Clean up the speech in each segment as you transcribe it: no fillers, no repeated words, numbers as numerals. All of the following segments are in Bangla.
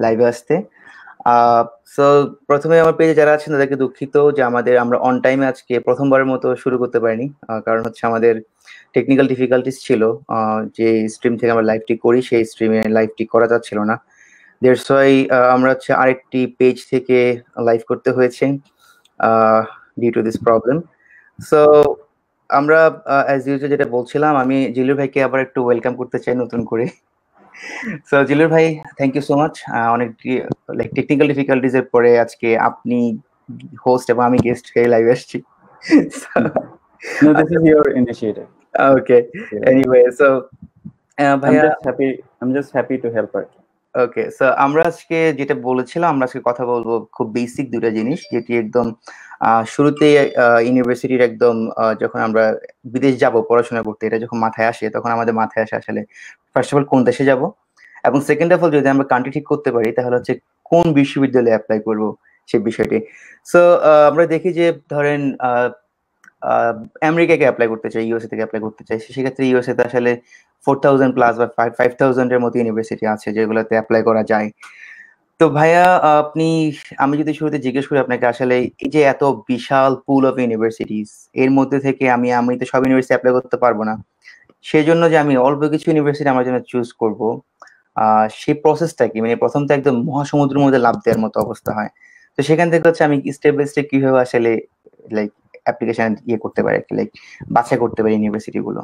লাইভে আসতে। সো প্রথমে আমার পেজে যারা আছেন তাদেরকে দুঃখিত যে আমরা অন টাইমে আজকে প্রথমবারের মতো শুরু করতে পারিনি, কারণ হচ্ছে আমাদের টেকনিক্যাল ডিফিকাল্টিস ছিল। যে স্ট্রিম থেকে আমরা লাইভটি করি সেই স্ট্রিমে লাইভটি করা যাচ্ছিল না। দ্যাটস ওয়াই আমরা হচ্ছে আরেকটি পেজ থেকে লাইভ করতে হয়েছে due to this problem. So আমরা অ্যাজ ইউজুয়াল যেটা বলছিলাম, আমি জিলুর ভাইকে আবার একটু ওয়েলকাম করতে চাই নতুন করে। সো জিলুর ভাই, থ্যাংক ইউ সো মাচ। অনেক লাইক টেকনিক্যাল ডিফিকাল্টিজ এর পরে আজকে আপনি হোস্ট এবং আমি গেস্ট হয়ে লাইভে আসছি। No, this is your initiative. Okay. Anyway, so ভাইয়া, I'm just happy to help her. Okay, so আমরা আজকে যেটা বলেছিলাম, আমরা আজকে কথা বলবো খুব বেসিক দুটো জিনিস, যেটি একদম শুরুতে ইউনিভার্সিটির একদম যখন আমরা বিদেশ যাব পড়াশোনা করতে, এটা যখন মাথায় আসে তখন আমাদের মাথায় আসে আসলে ফার্স্ট অফ অল কোন দেশে যাব, এবং সেকেন্ড অফ অল যদি আমরা কান্ট্রি ঠিক করতে পারি তাহলে হচ্ছে কোন বিশ্ববিদ্যালয়ে অ্যাপ্লাই করব সেই বিষয়টি। সো আমরা দেখি যে ধরেন আমেরিকাকে অ্যাপ্লাই করতে চাই, ইউএসএ থেকে অ্যাপ্লাই করতে চাই, সেক্ষেত্রে ইউএসএ তে আসলে 4000 প্লাস বা 5000 এর মতো ইউনিভার্সিটি আছে যেগুলোতে অ্যাপ্লাই করা যায়। তো ভাইয়া, আমি যদি শুরুতে জিজ্ঞেস করি আপনাকে, আসলে এই যে এত বিশাল পুল অফ ইউনিভার্সিটিস, এর মধ্যে থেকে আমি তো সব ইউনিভার্সিটি অ্যাপ্লাই করতে পারবো না, সেই জন্য যে আমি অল্প কিছু ইউনিভার্সিটি আমার জন্য চুজ করব, সেই প্রসেসটা কি? মানে প্রথম তো একদম মহাসমুদ্রের মধ্যে লাফ দেওয়ার মতো অবস্থা হয়। তো সেখান থেকে হচ্ছে আমি স্টেপ বাই স্টেপ কিভাবে আসলে লাইক অ্যাপ্লিকেশন করতে পারি, লাইক বাছাই করতে পারি ইউনিভার্সিটি গুলো।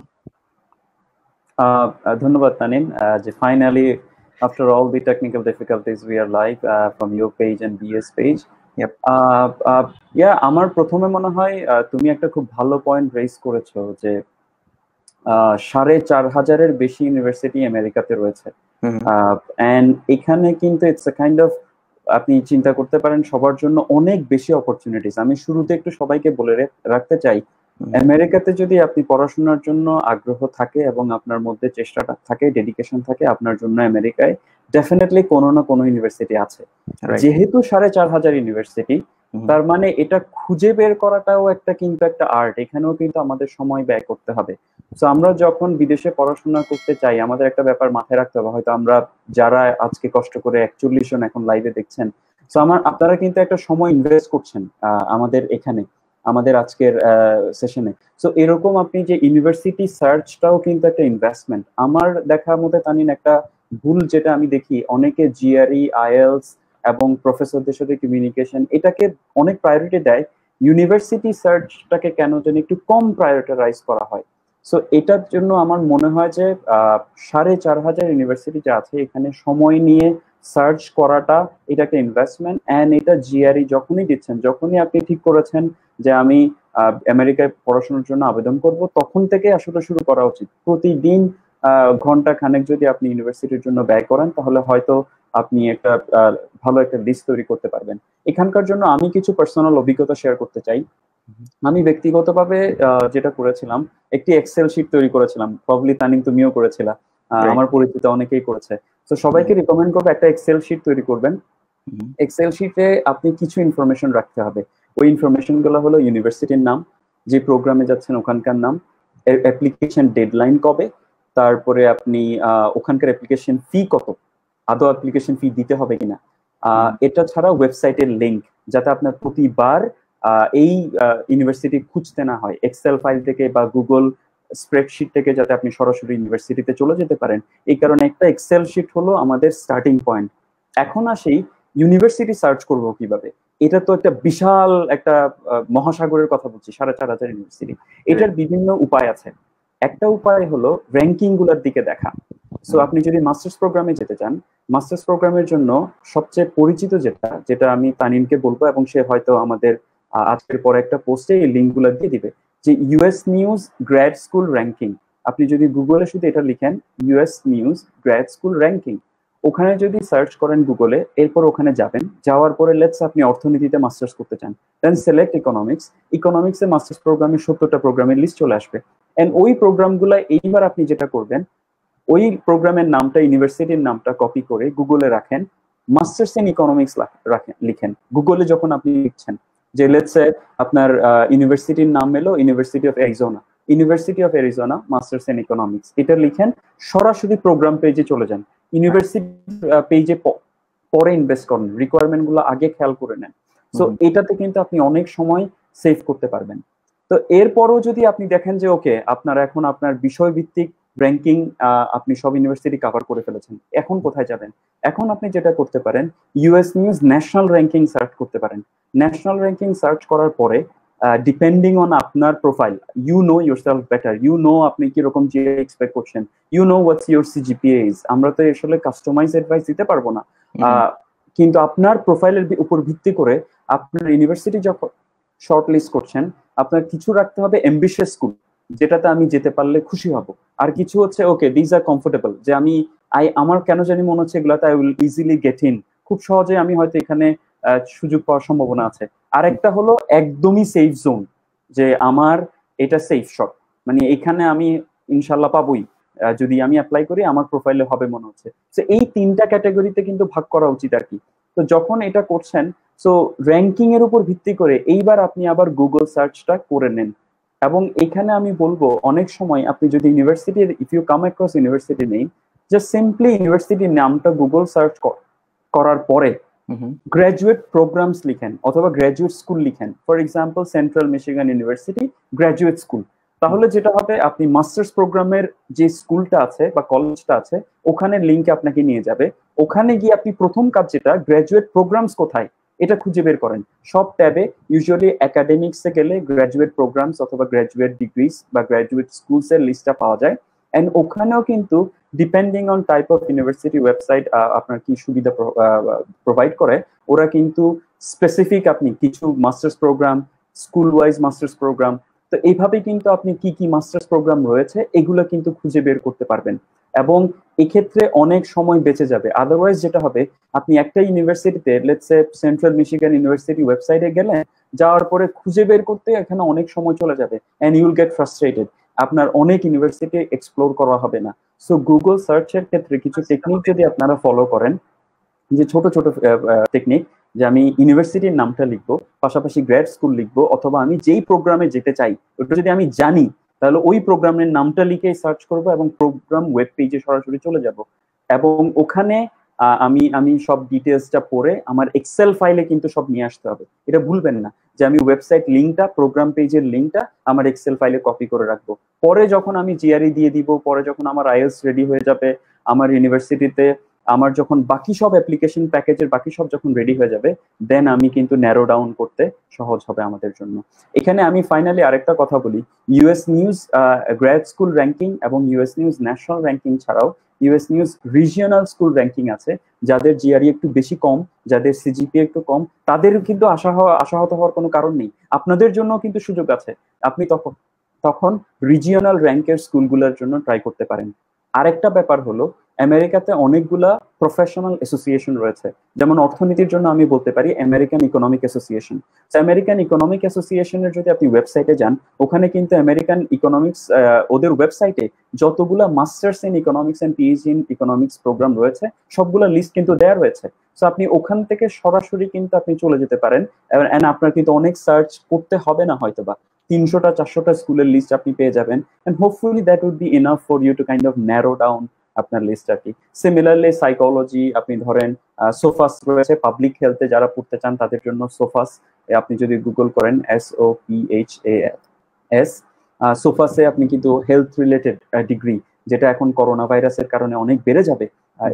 ধন্যবাদ তানিম, যে finally after all the technical difficulties we are live from your page and BS page. Yep. আমার প্রথমে মনে হয় তুমি একটা খুব ভালো পয়েন্ট রেজ করেছো যে 4500-এর বেশি ইউনিভার্সিটি আমেরিকাতে রয়েছে, এন্ড এখানে কিন্তু ইটস আ কাইন্ড অফ, আপনি চিন্তা করতে পারেন সবার জন্য অনেক বেশি অপরচুনিটিস। আমি শুরুতে একটু সবাইকে বলে রাখতে চাই, আমেরিকাতে যদি আপনি পড়াশোনার জন্য আগ্রহ থাকে এবং আপনার মধ্যে চেষ্টাটা থাকে, ডেডিকেশন থাকে, আপনার জন্য আমেরিকায় ডেফিনেটলি কোনো না কোনো ইউনিভার্সিটি আছে। যেহেতু 4500 ইউনিভার্সিটি, তার মানে এটা খুঁজে বের করাটাও কিন্তু একটা আর্ট। এখানেও কিন্তু আমাদের সময় ব্যয় করতে হবে। তো আমরা যখন বিদেশে পড়াশোনা করতে চাই, আমাদের একটা ব্যাপার মাথায় রাখতে হবে, হয়তো আমরা যারা আজকে কষ্ট করে 41 জন এখন লাইভে দেখছেন, তো আপনারা কিন্তু একটা সময় ইনভেস্ট করছেন আমাদের এখানে, আমাদের আজকের সেশনে। সো এরকম আপনি যে ইউনিভার্সিটি সার্চটাও কিন্তু একটা ইনভেস্টমেন্ট। আমার দেখা মতে তানিন, একটা ভুল যেটা আমি দেখি, অনেকে জিআরই, আইএলস এবং প্রফেসরদের সাথে কমিউনিকেশন এটাকে অনেক প্রায়োরিটি দেয়, ইউনিভার্সিটি সার্চটাকে কেন যেন একটু কম প্রায়োরিটাইজ করা হয়। সো এটার জন্য আমার মনে হয় যে 4500 ইউনিভার্সিটি যে আছে এখানে সময় নিয়ে সার্চ করাটা, এটা একটা ইনভেস্টমেন্ট। অ্যান্ড এটা জিআরই যখনই দিচ্ছেন, যখনই আপনি ঠিক করেছেন যে আমি আমেরিকায় পড়াশোনার জন্য আবেদন করব, তখন থেকে আসলে শুরু করা উচিত। প্রতিদিন ঘন্টা খানেক যদি আপনি ইউনিভার্সিটির জন্য ব্যয় করেন, তাহলে হয়তো আপনি একটা ভালো একটা লিস্ট তৈরি করতে পারবেন। এখানকার জন্য আমি কিছু পার্সোনাল অভিজ্ঞতা শেয়ার করতে চাই। আমি ব্যক্তিগতভাবে যেটা করেছিলাম, একটি এক্সেল শিট তৈরি করেছিলাম। প্রবলি তানিম তুমিও করেছিলা, আমার পরিচিত অনেকেই করেছে। তো সবাইকে রিকমেন্ড করবো একটা এক্সেল শিট তৈরি করবেন। এক্সেল শিটে আপনি কিছু ইনফরমেশন রাখতে হবে। ওই ইনফরমেশন গুলো হলো ইউনিভার্সিটির নাম, যে প্রোগ্রামে যাচ্ছেন ওখানকার নাম, অ্যাপ্লিকেশন ডেডলাইন কবে, তারপরে আপনি ওখানকার অ্যাপ্লিকেশন ফি কত, আদৌ অ্যাপ্লিকেশন ফি দিতে হবে কিনা, এটা ছাড়া ওয়েবসাইটের লিঙ্ক, যাতে আপনার প্রতিবার এই ইউনিভার্সিটি খুঁজতে না হয়, এক্সেল ফাইল থেকে বা গুগল স্প্রেডশিট থেকে যাতে আপনি সরাসরি ইউনিভার্সিটিতে চলে যেতে পারেন। এই কারণে একটা এক্সেল শিট হলো আমাদের স্টার্টিং পয়েন্ট। এখন আসি ইউনিভার্সিটি সার্চ করব কিভাবে। এটা তো একটা বিশাল একটা মহাসাগরের কথা বলছি, 4500 ইউনিভার্সিটি। এটার বিভিন্ন উপায় আছে। একটা উপায় হলো র্যাঙ্কিং গুলোর দিকে দেখা। সো আপনি যদি মাস্টার্স প্রোগ্রামে যেতে চান, মাস্টার্স প্রোগ্রামের জন্য সবচেয়ে পরিচিত যেটা আমি তানিমকে বলবো, এবং সে হয়তো আমাদের আজকের পরে একটা পোস্টে এই লিঙ্ক গুলো দিয়ে দিবে, যে US news grad school ranking. আপনি যদি গুগলে শুধু এটা লিখেন US news grad school ranking, ওখানে যদি সার্চ করেন গুগলে, এরপর ওখানে যাবেন, যাওয়ার পরে লেটস আপনি অর্থনীতিতে মাস্টার্স করতে চান, দেন সিলেক্ট ইকোনমিক্সে মাস্টার্স প্রোগ্রামে 70টা প্রোগ্রামের লিস্ট চলে আসবে। এন্ড ওই প্রোগ্রামগুলো এইবার আপনি যেটা করবেন, ওই প্রোগ্রামের নামটা, ইউনিভার্সিটির নামটা কপি করে গুগলে রাখেন, মাস্টার্স ইন ইকোনমিক্স লিখেন। গুগলে যখন আপনি লিখছেন, যে লেটস সে আপনার ইউনিভার্সিটির নাম এলো university of Arizona masters in economics, এটা লিখেন, সরাসরি প্রোগ্রাম পেজে চলে যান। ইউনিভার্সিটি পেজে পরে ইনভেস্ট করেন, রিকোয়ারমেন্ট গুলো আগে খেয়াল করে নেন। সো এটাতে কিন্তু আপনি অনেক সময় সেভ করতে পারবেন। তো এরপরও যদি আপনি দেখেন যে ওকে আপনার এখন আপনার বিষয় ভিত্তিক র্যাঙ্কিং আপনি সব ইউনিভার্সিটি কভার করে ফেলেছেন, এখন কোথায় যাবেন? এখন আপনি যেটা করতে পারেন, US news national ranking search করতে পারেন। ন্যাশনাল র্যাঙ্কিং সার্চ করার পরে ডিপেন্ডিং অন আপনার profile, you know yourself better, you know আপনি কিরকম জিএ এক্সপেক্ট করছেন, you know what's your CGPA is. আমরা তো আসলে কাস্টমাইজ অ্যাডভাইস দিতে পারবো না, কিন্তু আপনার প্রোফাইলের উপর ভিত্তি করে আপনার ইউনিভার্সিটি যখন শর্ট লিস্ট করছেন, আপনার কিছু রাখতে হবে অ্যাম্বিশিয়াস স্কুল, যেটাতে আমি যেতে পারলে খুশি হব। আর কিছু হচ্ছে ওকে দিস আর কমফোর্টেবল, যে আমি আমার কেন জানি মনে হচ্ছে এগুলাতে I will easily get in, খুব সহজে আমি হয়তো এখানে সুযোগ পাওয়ার সম্ভাবনা আছে। আর একটা হলো একদমই সেফ জোন, যে আমার এটা সেফ শট, মানে এখানে আমি ইনশাল্লাহ পাবোই, যদি আমি অ্যাপ্লাই করি আমার প্রোফাইলে হবে মনে হচ্ছে। তো এই তিনটা ক্যাটাগরিতে কিন্তু ভাগ করা উচিত আর কি। তো যখন এটা করছেন, সো র্যাঙ্কিং এর উপর ভিত্তি করে এইবার আপনি আবার গুগল সার্চটা করে নেন। এবং এখানে আমি বলবো অনেক সময় আপনি যদি ইউনিভার্সিটির, if you come across university name, just simply ইউনিভার্সিটির নামটা গুগল সার্চ করার পরে গ্রাজুয়েট প্রোগ্রামস লিখেন অথবা গ্রাজুয়েট স্কুল লিখেন, for example central Michigan university graduate school. তাহলে যেটা হবে, আপনি মাস্টার্স প্রোগ্রামের যে স্কুলটা আছে বা কলেজটা আছে ওখানে লিঙ্কে আপনাকে নিয়ে যাবে। ওখানে গিয়ে আপনি প্রথম কাজ যেটা, গ্রাজুয়েট প্রোগ্রামস কোথায় এটা খুঁজে বের করেন। সব ট্যাবে ইউজুয়ালি একাডেমিক্সে গেলে গ্রাজুয়েট প্রোগ্রামস অথবা গ্রাজুয়েট ডিগ্রিজ বা গ্রাজুয়েট স্কুলস এর লিস্টটা পাওয়া যায়। এন্ড ওখানেও কিন্তু depending on type of university website আপনার কি সুবিধা প্রোভাইড করে, ওরা কিন্তু স্পেসিফিক আপনি কিছু masters program, school wise masters program, তো এইভাবে কিন্তু আপনি কি কি মাস্টার্স প্রোগ্রাম রয়েছে এগুলো কিন্তু খুঁজে বের করতে পারবেন। এবং এক্ষেত্রে অনেক সময় বেঁচে যাবে। আদারওয়াইজ যেটা হবে, আপনি একটা ইউনিভার্সিটিতে let's say central Michigan university ওয়েবসাইটে গেলেন, যাওয়ার পরে খুঁজে বের করতে এখানে অনেক সময় চলে যাবে, and you will get frustrated, আপনার অনেক ইউনিভার্সিটি এক্সপ্লোর করা হবে না। সো গুগল সার্চের ক্ষেত্রে কিছু টেকনিক যদি আপনারা ফলো করেন, যে ছোট ছোট টেকনিক, যে আমি ইউনিভার্সিটির নামটা লিখবো, পাশাপাশি গ্র্যাড স্কুল লিখবো, অথবা আমি যেই প্রোগ্রামে যেতে চাই ওটা যদি আমি জানি, তাহলে ওই প্রোগ্রামের নামটা লিখে সার্চ করব এবং প্রোগ্রাম ওয়েব পেজে সরাসরি চলে যাব। এবং ওখানে আমি আমি সব ডিটেলসটা পড়ে আমার এক্সেল ফাইলে কিন্তু সব নিয়ে আসতে হবে। এটা ভুলবেন না যে আমি ওয়েবসাইট লিঙ্কটা, প্রোগ্রাম পেজের লিঙ্কটা আমার এক্সেল ফাইলে কপি করে রাখবো। পরে যখন আমি জিআরই দিয়ে দিব, পরে যখন আমার আইএলটিএস রেডি হয়ে যাবে, আমার ইউনিভার্সিটিতে আমার যখন বাকি সব অ্যাপ্লিকেশন প্যাকেজের বাকি সব যখন রেডি হয়ে যাবে, দেন আমি কিন্তু ন্যারো ডাউন করতে সহজ হবে আমাদের জন্য। এখানে আমি ফাইনালি আরেকটা কথা বলি, US news grad school ranking এবং ইউএস নিউজ ন্যাশনাল র্যাঙ্কিং ছাড়াও US news regional school ranking আছে। যাদের জিআরই একটু বেশি কম, যাদের সিজিপিএ একটু কম, তাদের কিন্তু আশাহত হওয়ার কোনো কারণ নেই, আপনাদের জন্য কিন্তু সুযোগ আছে। আপনি তখন রিজিওনাল র্যাঙ্কের স্কুলগুলোর জন্য ট্রাই করতে পারেন। আরেকটা ব্যাপার হলো, আমেরিকাতে অনেকগুলা প্রফেশনাল অ্যাসোসিয়েশন রয়েছে। যেমন অর্থনীতির জন্য আমি বলতে পারি American economic association. American economic অ্যাসোসিয়েশনের যদি আপনি ওয়েবসাইটে যান, ওখানে কিন্তু আমেরিকান ইকোনমিক্স, ওদের ওয়েবসাইটে যতগুলা masters in economics and PhD in economics program রয়েছে সবগুলা লিস্ট কিন্তু দেওয়া রয়েছে। সো আপনি ওখান থেকে সরাসরি কিন্তু আপনি চলে যেতে পারেন, এন্ড আপনার কিন্তু অনেক সার্চ করতে হবে না, হয়তোবা 300টা 400টা স্কুলের লিস্ট আপনি পেয়ে যাবেন। And hopefully that would be enough for you to kind of narrow down আপনার লিস্ট আর কি। সিমিলারলি সাইকোলজি আপনি ধরেন, সোফাস রয়েছে, পাবলিক হেলথে যারা পড়তে চান তাদের জন্য সোফাস, আপনি যদি গুগল করেন SOPHAS, সোফাসে আপনি কিন্তু হেলথ রিলেটেড ডিগ্রি, যেটা এখন করোনা ভাইরাসের কারণে অনেক বেড়ে যাবে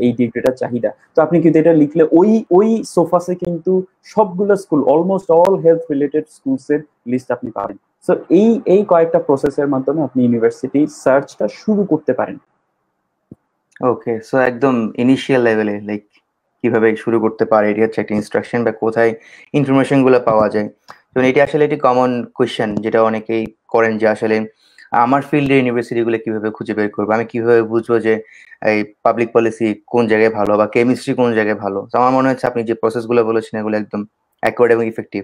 এই ডিগ্রিটার চাহিদা, তো আপনি কিন্তু এটা লিখলে ওই সোফাসে কিন্তু সবগুলো school, almost all health related schools এর লিস্ট আপনি পাবেন। সো এই কয়েকটা প্রসেসের মাধ্যমে আপনি ইউনিভার্সিটি সার্চটা শুরু করতে পারেন। ওকে, সো একদম ইনিশিয়াল লেভেলে লাইক কিভাবে শুরু করতে পারে, এটি হচ্ছে একটা ইনস্ট্রাকশন বা কোথায় ইনফরমেশন গুলো পাওয়া যায়। তো এটি আসলে একটি কমন কোয়েশ্চেন যেটা অনেকেই করেন, যে আসলে আমার ফিল্ডে ইউনিভার্সিটি গুলো কিভাবে খুঁজে বের করবো, আমি কিভাবে বুঝবো যে এই পাবলিক পলিসি কোন জায়গায় ভালো বা কেমিস্ট্রি কোন জায়গায় ভালো। তো আমার মনে হচ্ছে আপনি যে প্রসেস গুলো বলেছেন এগুলো একদম অ্যাকুরেট এবং ইফেক্টিভ।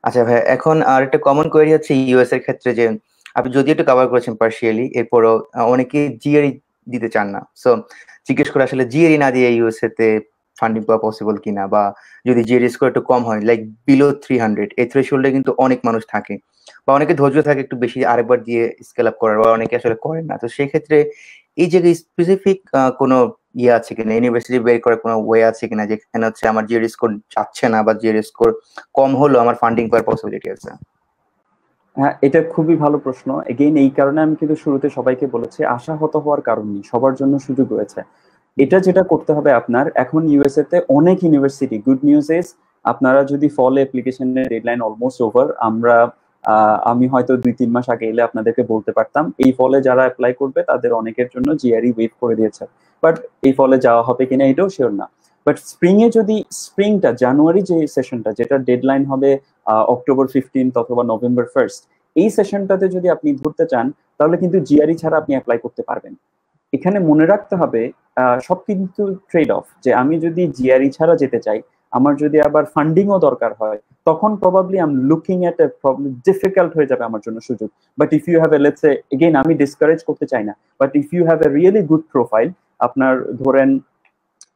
আচ্ছা ভাই, এখন আর একটা কমন কোয়েরি হচ্ছে ইউএস এর ক্ষেত্রে, যে আপনি যদি একটু কভার করেছেন পার্শিয়ালি, এরপরও অনেকে জিআরই দিতে চান না। সো জিজ্ঞেস করে আসলে জিআরই না দিয়ে ইউএসএ তে ফান্ডিং পাওয়া পসিবল কিনা, বা যদি জিআরই স্কোর একটু কম হয় লাইক বিলো 300, এই থ্রেশহোল্ডে কিন্তু অনেক মানুষ থাকে, বা অনেকে ধৈর্য থাকে একটু বেশি আরেকবার দিয়ে স্কেল আপ করার, বা অনেকে আসলে করেন না। তো সেই ক্ষেত্রে এই জায়গায় স্পেসিফিক কোনো ইয়ে আছে কিনা, ইউনিভার্সিটি বের করে কোনো ওয়ে আছে কিনা যেখানে হচ্ছে আমার জিআরই স্কোর যাচ্ছে না বা জিআরই স্কোর কম হলো আমার ফান্ডিং পাওয়ার পসিবিলিটি আছে? হ্যাঁ, এটা খুবই ভালো প্রশ্ন। এগেইন এই কারণে আমি কিন্তু শুরুতে সবাইকে বলেছি আশাহত হওয়ার কারণ নেই, সবার জন্য সুযোগ রয়েছে। এটা যেটা করতে হবে আপনার, এখন ইউএসএ তে অনেক ইউনিভার্সিটি, গুড নিউজ ইজ আপনারা যদি ফল অ্যাপ্লিকেশনের ডেডলাইন অলমোস্ট ওভার, আমি হয়তো 2-3 মাস আগে এলে আপনাদেরকে বলতে পারতাম এই ফলে যারা অ্যাপ্লাই করবে তাদের অনেকের জন্য জিআরই ওয়েভ করে দিয়েছে, বাট এই ফলে যাওয়া হবে কিনা এটাও শিওর না। বাট স্প্রিং এ যদি, স্প্রিংটা জানুয়ারি যে সেশনটা যেটা ডেডলাইন হবে অক্টোবর 15 অথবা নভেম্বর 1, এই সেশনটাতে যদি আপনি ধরতে চান তাহলে কিন্তু জিআরই ছাড়া আপনি অ্যাপ্লাই করতে পারবেন। এখানে মনে রাখতে হবে সব কিন্তু ট্রেড অফ, যে আমি যদি জিআরই ছাড়া যেতে চাই, আমার যদি আবার ফান্ডিংও দরকার হয়, তখন probably I am looking at a problem, difficult হয়ে যাবে আমার জন্য সুযোগ। But if you have a, let's say, again আমি ডিসকারেজ করতে চাই না, but if you have a really good profile, আপনার ধরেন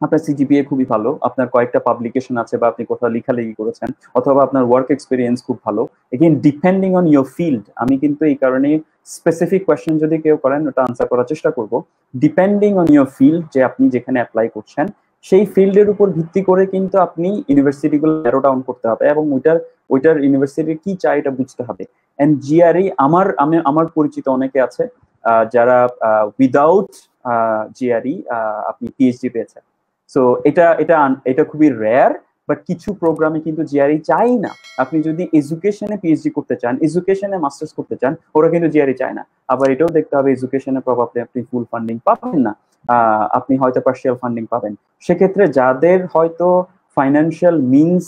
আপনার সিজিপিএ খুবই ভালো, আপনার কয়েকটা পাবলিকেশন আছে বা আপনি কোথাও লেখালেখি করেছেন, অথবা আপনার ওয়ার্ক এক্সপিরিয়েন্স খুব ভালো, again depending on your field, আমি কিন্তু এই কারণে স্পেসিফিক কোয়েশ্চেন যদি কেউ করেন ওটা আনসার করার চেষ্টা করব। ডিপেন্ডিং অন ইউর ফিল্ড, যে আপনি যেখানে অ্যাপ্লাই করছেন সেই ফিল্ডের উপর ভিত্তি করে কিন্তু আপনি ইউনিভার্সিটিগুলো ন্যারো ডাউন করতে হবে, এবং ওইটার ইউনিভার্সিটি কি চাই এটা বুঝতে হবে। এন্ড জিআরই, আমার পরিচিত অনেকে আছে যারা উইদাউট জিআরই আপনি পিএইচডি পেয়েছেন। সো এটা এটা এটা খুবই রেয়ার, বাট কিছু প্রোগ্রামে কিন্তু জিআরই চাই না। আপনি যদি এডুকেশনে পিএইচডি করতে চান, এডুকেশনে মাস্টার্স করতে চান, ওরা কিন্তু জিআরই চায় না। আবার এটাও দেখতে হবে এডুকেশনে প্রবাবলি আপনি ফুল ফান্ডিং পাবেন না, আপনি হয়তো পার্শিয়াল ফান্ডিং পাবেন। সেক্ষেত্রে যাদের হয়তো ফাইন্যান্সিয়াল মিনস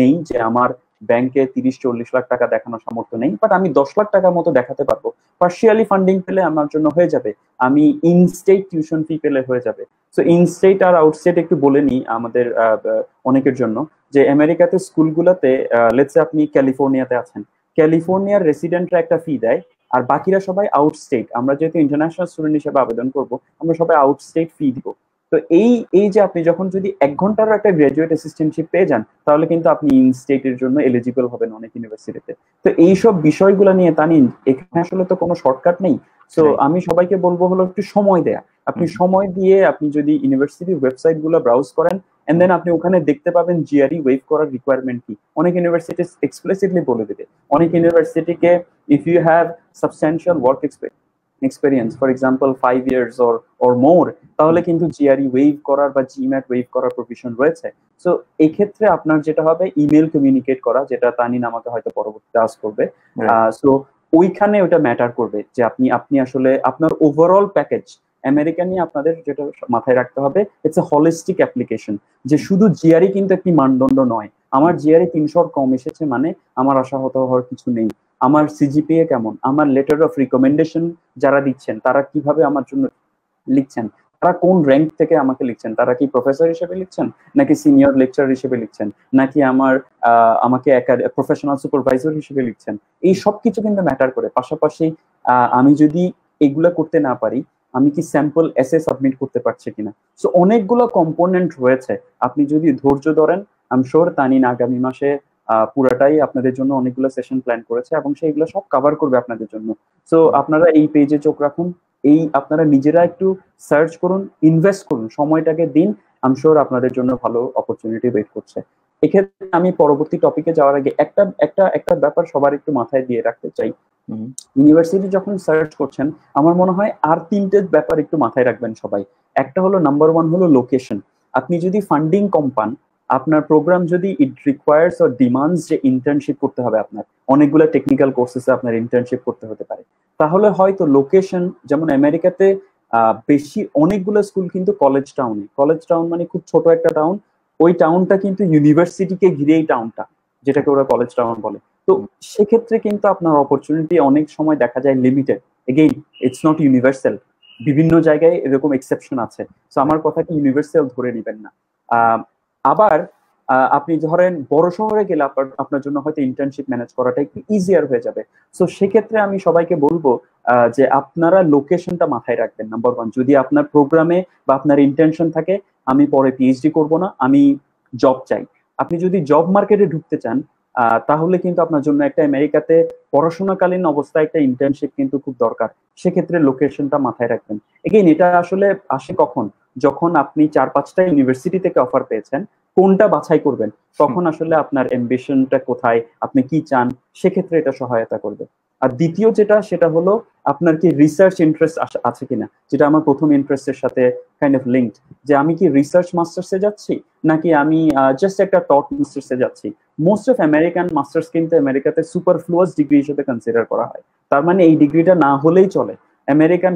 নেই, যে আমার ব্যাংকে 30-40 লাখ টাকা দেখানোর সামর্থ্য নেই, বাট আমি 10 লাখ টাকার মতো দেখাতে পারবো, পার্শিয়ালি ফান্ডিং পেলে আমার জন্য হয়ে যাবে, আমি ইন স্টেট টিউশন ফি পেলে হয়ে যাবে। সো ইন স্টেট আর আউট স্টেট একটু বলে নিই আমাদের অনেকের জন্য, যে আমেরিকাতে স্কুলগুলোতে, লেটস সে আপনি ক্যালিফোর্নিয়াতে আছেন, ক্যালিফোর্নিয়ার রেসিডেন্টরা একটা ফি দেয়, আর বাকিরা সবাই আউট স্টেট, আমরা যেহেতু ইন্টারন্যাশনাল স্টুডেন্ট হিসেবে আবেদন করব, আমরা সবাই আউট স্টেট ফি দিব। তো এই যে আপনি যখন যদি 1 ঘন্টার একটা গ্রাজুয়েট অ্যাসিস্ট্যান্টশিপ পেয়ে যান, তাহলে কিন্তু আপনি ইন স্টেটের জন্য এলিজিবল হবেন অনেক ইউনিভার্সিটিতে। তো এইসব বিষয়গুলো নিয়ে তানিন, এখানে আসলে তো কোনো শর্টকাট নেই। সো আমি সবাইকে বলবো হলো একটু সময় দেয়া। আপনি সময় দিয়ে আপনি যদি ইউনিভার্সিটির ওয়েবসাইট গুলো ব্রাউজ করেন, এন্ড দেন আপনি ওখানে দেখতে পাবেন জিআরই ওয়েভ করার রিকোয়ারমেন্ট কি। অনেক ইউনিভার্সিটি এক্সপ্লিসিটলি বলে দেবে, অনেক ইউনিভার্সিটিকে if you have substantial work experience, for example 5 years or more, তাহলে কিন্তু জিআরই ওয়েভ করার বা জিম্যাট ওয়েভ করার প্রভিশন রয়েছে। সো এই ক্ষেত্রে আপনার যেটা হবে ইমেল কমিউনিকেট করা, যেটা তানিন আমাকে হয়তো পরবর্তীতে আস্ক করবে। সো ওইখানে ওটা ম্যাটার করবে যে আপনি আসলে আপনার ওভারঅল প্যাকেজ। আমেরিকা নিয়ে আপনাদের যেটা মাথায় রাখতে হবে, ইটস এ হলিস্টিক অ্যাপ্লিকেশন, যে শুধু জিআরই কিন্তু একটি মানদণ্ড নয়। আমার জিআরই 300 কম এসেছে মানে আমার আশাহত হওয়ার কিছু নেই। আমার সিজিপিএ কেমন, আমার লেটার অফ রিকমেন্ডেশন যারা দিচ্ছেন তারা কিভাবে আমার জন্য লিখছেন, তারা কোন র্যাঙ্ক থেকে আমাকে লিখছেন, তারা কি প্রফেসর হিসেবে লিখছেন, নাকি সিনিয়র লেকচারার হিসেবে লিখছেন, নাকি আমাকে প্রফেশনাল সুপারভাইজার হিসেবে লিখছেন, এই সব কিছু কিন্তু ম্যাটার করে। পাশাপাশি আমি যদি এগুলা করতে না পারি, আমি কি স্যাম্পল এসে সাবমিট করতে পারছি কিনা। সো অনেকগুলো কম্পোনেন্ট রয়েছে, আপনি যদি ধৈর্য ধরেন, আই এম শিওর তানিন আগামী মাসে পুরাটাই আপনাদের জন্য অনেকগুলো সেশন প্ল্যান করেছে এবং সেইগুলো সব কভার করবে আপনাদের জন্য। সো আপনারা এই পেজে চোখ রাখুন, এই আপনারা নিজেরা একটু সার্চ করুন, ইনভেস্ট করুন, সময়টাকে দিন, আই এম শিওর আপনাদের জন্য ভালো অপরচুনিটি ওয়েট করছে। এক্ষেত্রে আমি পরবর্তী টপিকে যাওয়ার আগে একটা একটা একটা ব্যাপার সবার একটু মাথায় দিয়ে রাখতে চাই। ইউনিভার্সিটি যখন সার্চ করছেন, আমার মনে হয় আর 3টে ব্যাপার একটু মাথায় রাখবেন সবাই। একটা হলো, নাম্বার 1 হলো লোকেশন। আপনি যদি ফান্ডিং কম পান, আপনার প্রোগ্রাম যদি ইট রিকোয়ার্স অর ডিমান্ডস যে ইন্টার্নশিপ করতে হবে, আপনার অনেকগুলো টেকনিক্যাল কোর্সেসে আপনার ইন্টার্নশিপ করতে হতে পারে, তাহলে হয়তো লোকেশন, যেমন আমেরিকাতে বেশি অনেকগুলো স্কুল কিন্তু কলেজ টাউনে, কলেজ টাউন মানে খুব ছোট একটা টাউন, ওই টাউনটা কিন্তু ইউনিভার্সিটিকে ঘিরেই টাউনটা, যেটাকে ওরা কলেজ টাউন বলে। তো সেক্ষেত্রে কিন্তু আপনার অপরচুনিটি অনেক সময় দেখা যায় limited. Again it's not universal, বিভিন্ন জায়গায় এরকম এক্সেপশন আছে। সো আমার কথা কি ইউনিভার্সাল ধরে নেবেন না। আবার আপনি ধরেন বড় শহরে গেলে আপনার জন্য হয়তো ইন্টার্নশিপ ম্যানেজ করাটা একটু ইজিয়ার হয়ে যাবে। সো সেক্ষেত্রে আমি সবাইকে বলবো যে আপনারা লোকেশনটা মাথায় রাখবেন। নাম্বার 1, যদি আপনার প্রোগ্রামে বা আপনার ইন্টেনশন থাকে আমি পরে পিএইচডি করব না, আমি জব চাই, আপনি যদি জব মার্কেটে ঢুকতে চান, তাহলে কিন্তু আপনার জন্য একটা আমেরিকাতে পড়াশোনাকালীন অবস্থায় একটা ইন্টার্নশিপ কিন্তু খুব দরকার। সেক্ষেত্রে লোকেশনটা মাথায় রাখবেন। এগেইন এটা আসলে আসে কখন, যখন আপনি 4-5টা ইউনিভার্সিটি থেকে অফার পেয়েছেন, কোনটা বাছাই করবেন, তখন আসলে আপনার অ্যাম্বিশনটা কোথায়, আপনি কি চান, সেক্ষেত্রে এটা সহায়তা করবে। আর দ্বিতীয় যেটা, সেটা হলো আপনার কি রিসার্চ ইন্টারেস্ট আছে কিনা, যেটা আমার প্রথম ইন্টারেস্টের সাথে কাইন্ড অফ লিঙ্কড, যে আমি কি রিসার্চ মাস্টার্সে যাচ্ছি নাকি আমি জাস্ট একটা টপ মাস্টার্সে যাচ্ছি। মোস্ট অফ আমেরিকান মাস্টার্স কিন্তু আমেরিকাতে সুপারফ্লুয়াস ডিগ্রি হিসেবে কনসিডার করা হয়। তার মানে এই ডিগ্রিটা না হলেই চলে।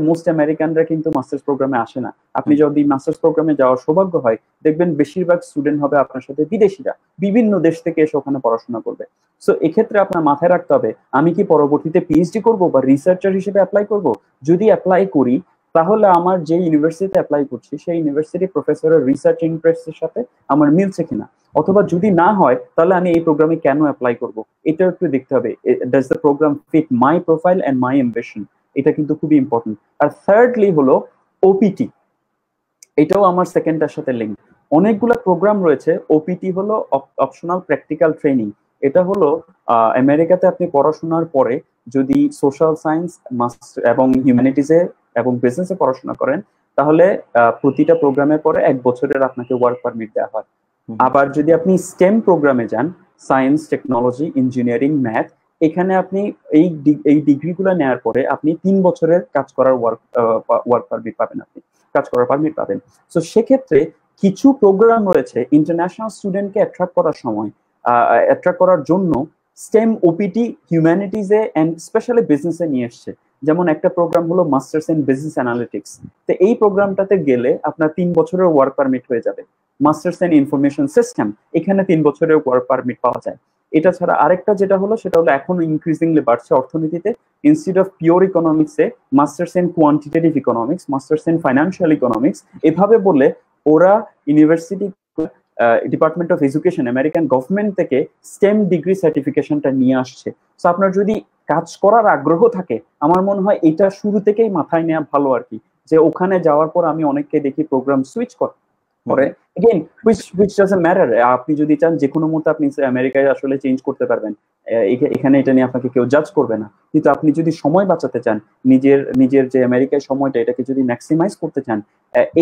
মোস্ট আমেরিকানরা কিন্তু মাস্টার্স প্রোগ্রামে আসে না। আপনি যদি মাস্টার্স প্রোগ্রামে যাওয়ার সৌভাগ্য হয়, দেখবেন বেশিরভাগ স্টুডেন্ট হবে আপনার সাথে বিদেশিরা, বিভিন্ন দেশ থেকে এসে ওখানে পড়াশোনা করবে। সো এক্ষেত্রে আপনার মাথায় রাখতে হবে, আমি কি পরবর্তীতে পিএইচডি করব বা রিসার্চার হিসেবে অ্যাপ্লাই করব। যদি অ্যাপ্লাই করি, তাহলে আমার যে ইউনিভার্সিটিতে অ্যাপ্লাই করছি সেই ইউনিভার্সিটি প্রফেসরের রিসার্চ ইন্টারেস্টের সাথে আমার মিলছে কিনা, অথবা যদি না হয় তাহলে আমি এই প্রোগ্রামে কেন অ্যাপ্লাই করব, এটাও একটু দেখতে হবে। Does the program fit my profile and my ambition, এটা কিন্তু খুবই ইম্পর্টেন্ট। আর থার্ডলি হলো ওপিটি, এটাও আমার সেকেন্ডটার সাথে লিঙ্ক। অনেকগুলো প্রোগ্রাম রয়েছে। ওপিটি হলো অপশনাল প্র্যাকটিক্যাল ট্রেনিং। এটা হলো আমেরিকাতে আপনি পড়াশোনার পরে যদি সোশ্যাল সায়েন্স এবং হিউম্যানিটিজে এবং বিজনেসে পড়াশোনা করেন, তাহলে প্রতিটা প্রোগ্রামের পরে 1 বছরের আপনাকে ওয়ার্ক পারমিট দেওয়া হয়। আবার যদি আপনি স্টেম প্রোগ্রামে যান, সায়েন্স, টেকনোলজি, ইঞ্জিনিয়ারিং, ম্যাথ, এখানে আপনি এই ডিগ্রিগুলো নেওয়ার পরে আপনি 3 বছরের কাজ করার ওয়ার্ক পারমিট পাবেন, আপনি কাজ করার পারমিট পাবেন। তো সেক্ষেত্রে কিছু প্রোগ্রাম রয়েছে ইন্টারন্যাশনাল স্টুডেন্টকে অ্যাট্রাক্ট করার জন্য স্টেম ওপিটি হিউম্যানিটিজে এন্ড স্পেশালি বিজনেসে নিয়ে এসছে। যেমন একটা প্রোগ্রাম হলো মাস্টার্স ইন বিজনেস অ্যানালিটিক্স। তো এই প্রোগ্রামটাতে গেলে আপনার 3 বছরের ওয়ার্ক পারমিট হয়ে যাবে। মাস্টার্স ইন ইনফরমেশন সিস্টেম, এখানে 3 বছরের ওয়ার্ক পারমিট পাওয়া যায়। এটা ছাড়া আরেকটা যেটা হলো, সেটা হলো এখন ইনক্রিজিংলি বাড়ছে অর্থনীতিতে, ইনস্টিটিউট অফ পিওর ইকোনমিক্সে masters in quantitative economics, masters in financial economics, এভাবে বলে ওরা university department of education American government থেকে স্টেম ডিগ্রি সার্টিফিকেশনটা নিয়ে আসছে। তো আপনার যদি কাজ করার আগ্রহ থাকে, আমার মনে হয় এটা শুরু থেকেই মাথায় নেওয়া ভালো আর কি, যে ওখানে যাওয়ার পর আমি অনেককে দেখি প্রোগ্রাম সুইচ করে again which doesn't matter। আপনি যদি চান যে কোনো মুহূর্তে আপনি আমেরিকায় আসলে চেঞ্জ করতে পারবেন, এখানে এটা নিয়ে আপনাকে কেউ জাজ করবে না। কিন্তু আপনি যদি সময় বাঁচাতে চান, নিজের যে আমেরিকায় সময়টা, এটাকে যদি ম্যাক্সিমাইজ করতে চান,